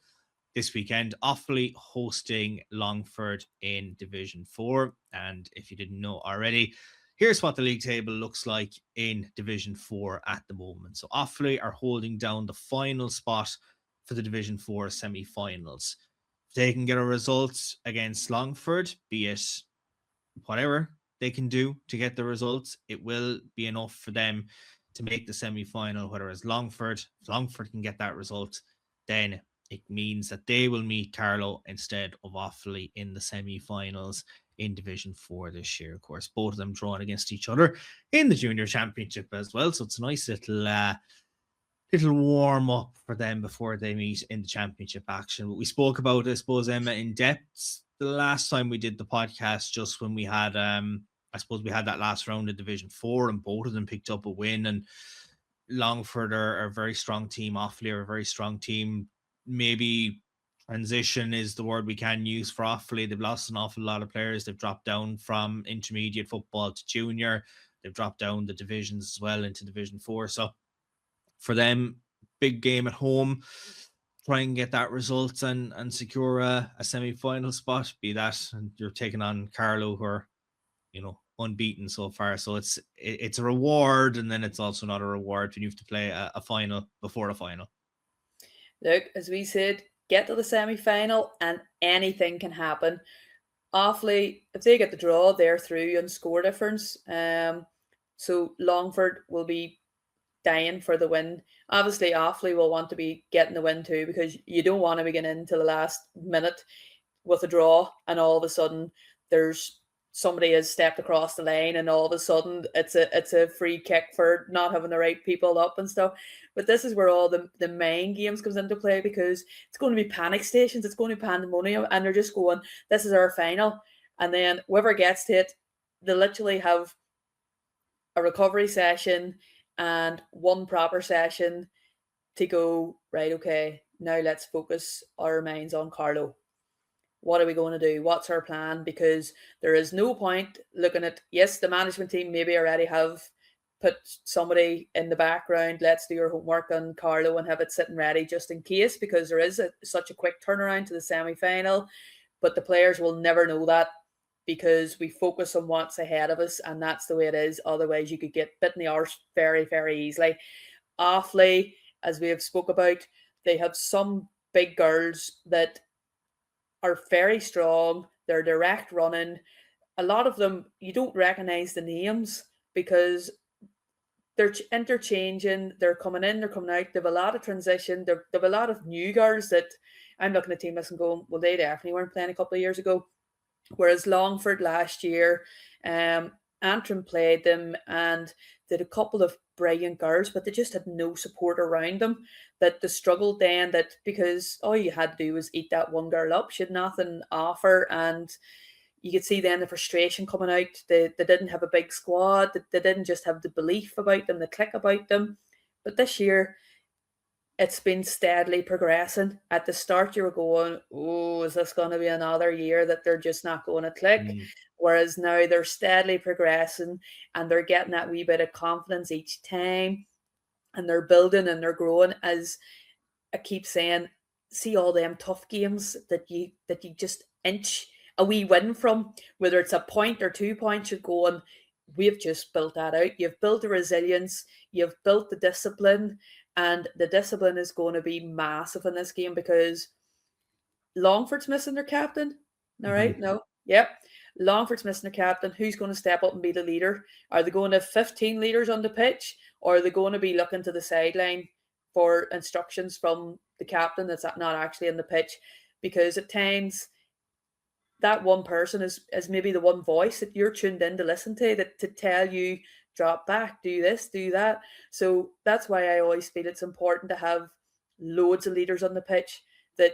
this weekend. Offaly hosting Longford in Division 4. And if you didn't know already, here's what the league table looks like in Division 4 at the moment. So Offaly are holding down the final spot for the Division 4 semi-finals. If they can get a result against Longford, be it whatever they can do to get the results, it will be enough for them to make the semi-final. Whereas Longford, if Longford can get that result, then it means that they will meet Carlow instead of Offaly in the semi-finals in Division 4 this year. Of course, both of them drawn against each other in the Junior Championship as well. So it's a nice little warm up for them before they meet in the championship action. But we spoke about, I suppose, Emma, in depth the last time we did the podcast, just when we had, I suppose we had that last round of Division 4 and both of them picked up a win. And Longford are a very strong team. Offaly are a very strong team. Maybe transition is the word we can use for Offaly. They've lost an awful lot of players. They've dropped down from intermediate football to junior. They've dropped down the divisions as well into Division 4. So for them, big game at home, try and get that result and secure a semi-final spot, be that and you're taking on Carlow, who are, unbeaten so far. So it's a reward, and then it's also not a reward when you have to play a final before a final. Look, as we said, get to the semi-final and anything can happen. Offaly, if they get the draw, they're through and score difference. So Longford will be dying for the win. Obviously, Offaly will want to be getting the win too, because you don't want to be getting into the last minute with a draw and all of a sudden there's somebody has stepped across the lane and all of a sudden it's a free kick for not having the right people up and stuff. But this is where all the main games comes into play, because it's going to be panic stations, it's going to be pandemonium, and they're just going, this is our final. And then whoever gets to it, they literally have a recovery session and one proper session to go, right, okay, now let's focus our minds on Carlow. What are we going to do? What's our plan? Because there is no point looking at, yes, the management team maybe already have put somebody in the background, let's do your homework on Carlow and have it sitting ready just in case, because there is such a quick turnaround to the semi-final. But the players will never know that, because we focus on what's ahead of us, and that's the way it is. Otherwise, you could get bit in the arse very, very easily. Offaly, as we have spoke about, they have some big girls that are very strong. They're direct running. A lot of them, you don't recognise the names because they're interchanging, they're coming in, they're coming out, they have a lot of transition, they have a lot of new girls that I'm looking at team list and going, well, they definitely weren't playing a couple of years ago. Whereas Longford last year, Antrim played them and did a couple of brilliant girls, but they just had no support around them. That they struggled then, that because all you had to do was eat that one girl up. She had nothing to offer, and you could see then the frustration coming out. They didn't have a big squad. They didn't just have the belief about them, the click about them. But this year, it's been steadily progressing. At the start, you were going, oh, is this going to be another year that they're just not going to click? Whereas now they're steadily progressing and they're getting that wee bit of confidence each time, and they're building and they're growing. As I keep saying, see all them tough games that you just inch a wee win from, whether it's a point or 2 points, you're going, we've just built that out. You've built the resilience, you've built the discipline, and the discipline is going to be massive in this game because Longford's missing their captain. All right, no, yep. Longford's missing their captain. Who's going to step up and be the leader? Are they going to have 15 leaders on the pitch, or are they going to be looking to the sideline for instructions from the captain that's not actually in the pitch? Because at times that one person is maybe the one voice that you're tuned in to listen to, that to tell you, drop back, do this, do that. So that's why I always feel it's important to have loads of leaders on the pitch, that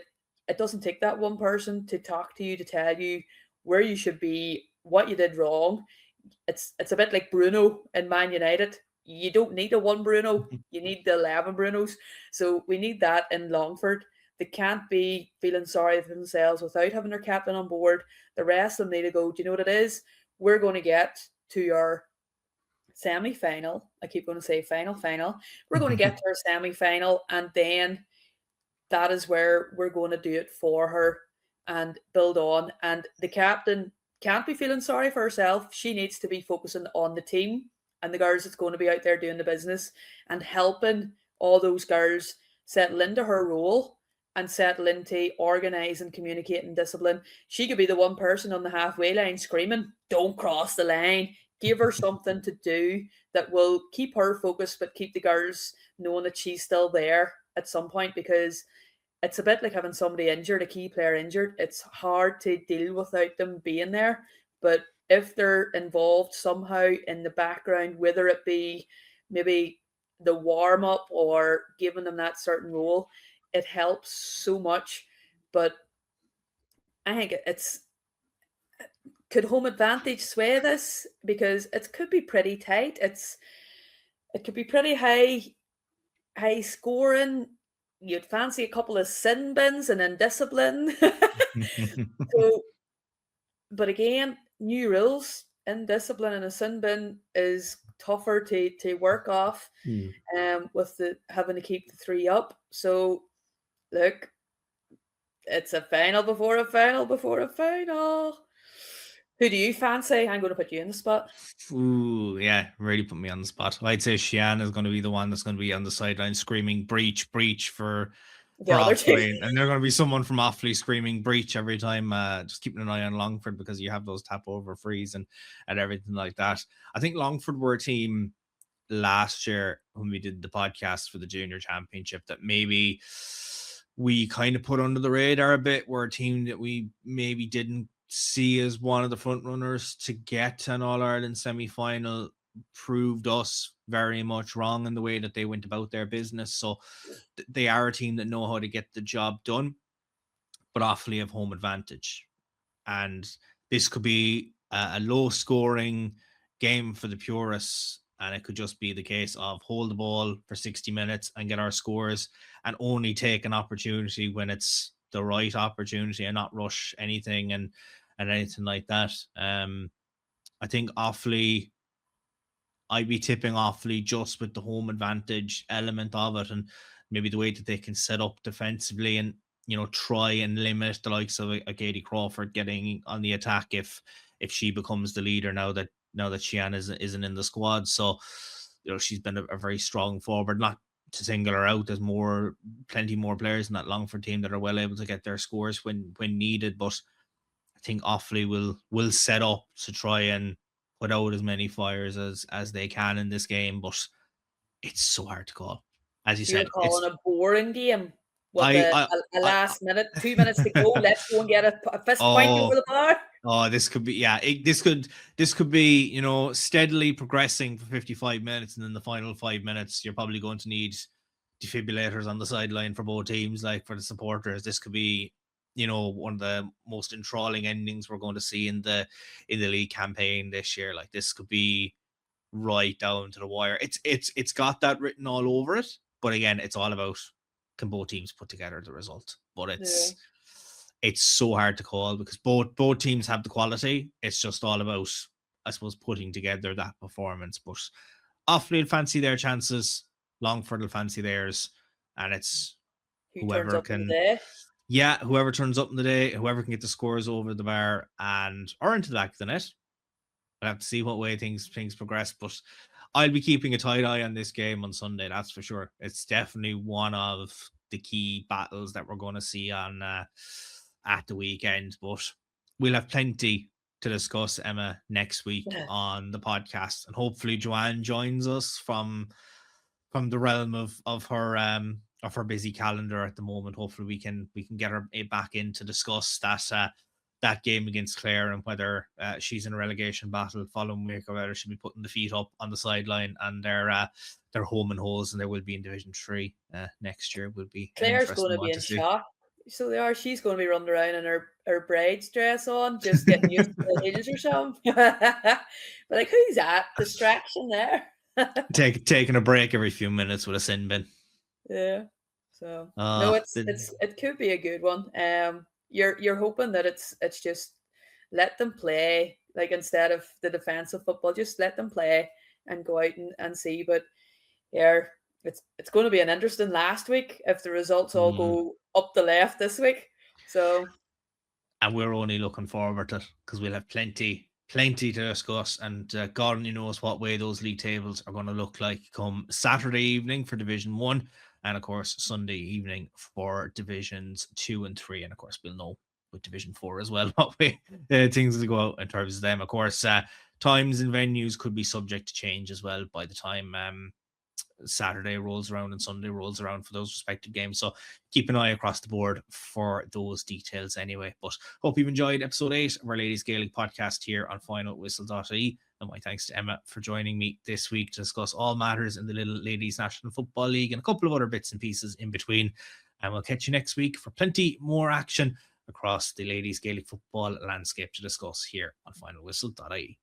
it doesn't take that one person to talk to you, to tell you where you should be, what you did wrong. It's a bit like Bruno in Man United. You don't need a one Bruno, you need the 11 Brunos. So we need that in Longford. They can't be feeling sorry for themselves without having their captain on board. The rest of them need to go, do you know what it is? We're going to get to your semi-final. I keep going to say final. We're going to get to our semi-final, and then that is where we're going to do it for her and build on. And the captain can't be feeling sorry for herself. She needs to be focusing on the team and the girls that's going to be out there doing the business and helping all those girls settle into her role and settle into organising, communicating, discipline. She could be the one person on the halfway line screaming, don't cross the line. Give her something to do that will keep her focused, but keep the girls knowing that she's still there at some point, because it's a bit like having somebody injured, a key player injured. It's hard to deal without them being there. But if they're involved somehow in the background, whether it be maybe the warm-up or giving them that certain role, it helps so much. But I think could home advantage sway this? Because it could be pretty tight. It could be pretty high scoring. You'd fancy a couple of sin bins and indiscipline. So, but again, new rules. Indiscipline and a sin bin is tougher to work off, with the having to keep the 3 up. So look, it's a final before a final before a final. Who do you fancy? I'm going to put you in the spot. Ooh, yeah, really put me on the spot. I'd say Shian is going to be the one that's going to be on the sideline screaming breach for Offaly, and there's going to be someone from Offaly screaming breach every time. Just keeping an eye on Longford, because you have those tap over frees and everything like that. I think Longford were a team last year when we did the podcast for the junior championship that maybe we kind of put under the radar a bit. We're a team that we maybe didn't see as one of the front runners to get an All-Ireland semi-final. Proved us very much wrong in the way that they went about their business. So they are a team that know how to get the job done, but Offaly have home advantage. And this could be a low scoring game for the purists, and it could just be the case of hold the ball for 60 minutes and get our scores, and only take an opportunity when it's the right opportunity and not rush anything and anything like that. I think Offaly, I'd be tipping Offaly just with the home advantage element of it, and maybe the way that they can set up defensively and, you know, try and limit the likes of a Katie Crawford getting on the attack if she becomes the leader now that Shian isn't in the squad. So, you know, she's been a very strong forward. Not to single her out, there's plenty more players in that Longford team that are well able to get their scores when needed, but I think Offaly will set up to try and put out as many fires as they can in this game. But it's so hard to call. As you So you're said, calling a boring game with I, a I, last minute, 2 minutes to go. Let's go and get a fist point over the bar. Oh, this could be, this could be, you know, steadily progressing for 55 minutes, and then the final 5 minutes, you're probably going to need defibrillators on the sideline for both teams, like for the supporters. This could be, you know, one of the most enthralling endings we're going to see in the league campaign this year. Like, this could be right down to the wire. It's got that written all over it, but again, it's all about, can both teams put together the result? But it's so hard to call because both teams have the quality. It's just all about, I suppose, putting together that performance. But Offaly will fancy their chances, Longford will fancy theirs, and it's whoever can, whoever turns up in the day, whoever can get the scores over the bar or into the back of the net. We'll have to see what way things progress, but I'll be keeping a tight eye on this game on Sunday, that's for sure. It's definitely one of the key battles that we're going to see on at the weekend, but we'll have plenty to discuss, Emma, next week on the podcast, and hopefully Joanne joins us from the realm of her busy calendar at the moment. Hopefully we can get her back in to discuss that game against Clare, and whether she's in a relegation battle following week, or whether she'll be putting the feet up on the sideline and they're home and holes, and they will be in Division 3 next year. Will be Claire's going to be in shock. So she's going to be running around in her bride's dress on, just getting used to the hills or something. But like, who's that? Distraction there. Taking a break every few minutes with a sin bin. Yeah. So no, it could be a good one. You're hoping that it's just let them play, like, instead of the defensive football, just let them play and go out and see. But yeah, it's going to be an interesting last week if the results all go up the left this week. So, and we're only looking forward to it because we'll have plenty to discuss, and God only knows what way those league tables are going to look like come Saturday evening for Division 1, and of course Sunday evening for Divisions 2 and 3, and of course we'll know with Division 4 as well what way things will go out in terms of them. Of course, times and venues could be subject to change as well by the time Saturday rolls around and Sunday rolls around for those respective games. So keep an eye across the board for those details anyway. But hope you've enjoyed episode 8 of our Ladies Gaelic podcast here on FinalWhistle.ie. And my thanks to Emma for joining me this week to discuss all matters in the Lidl Ladies National Football League and a couple of other bits and pieces in between. And we'll catch you next week for plenty more action across the Ladies Gaelic football landscape to discuss here on FinalWhistle.ie.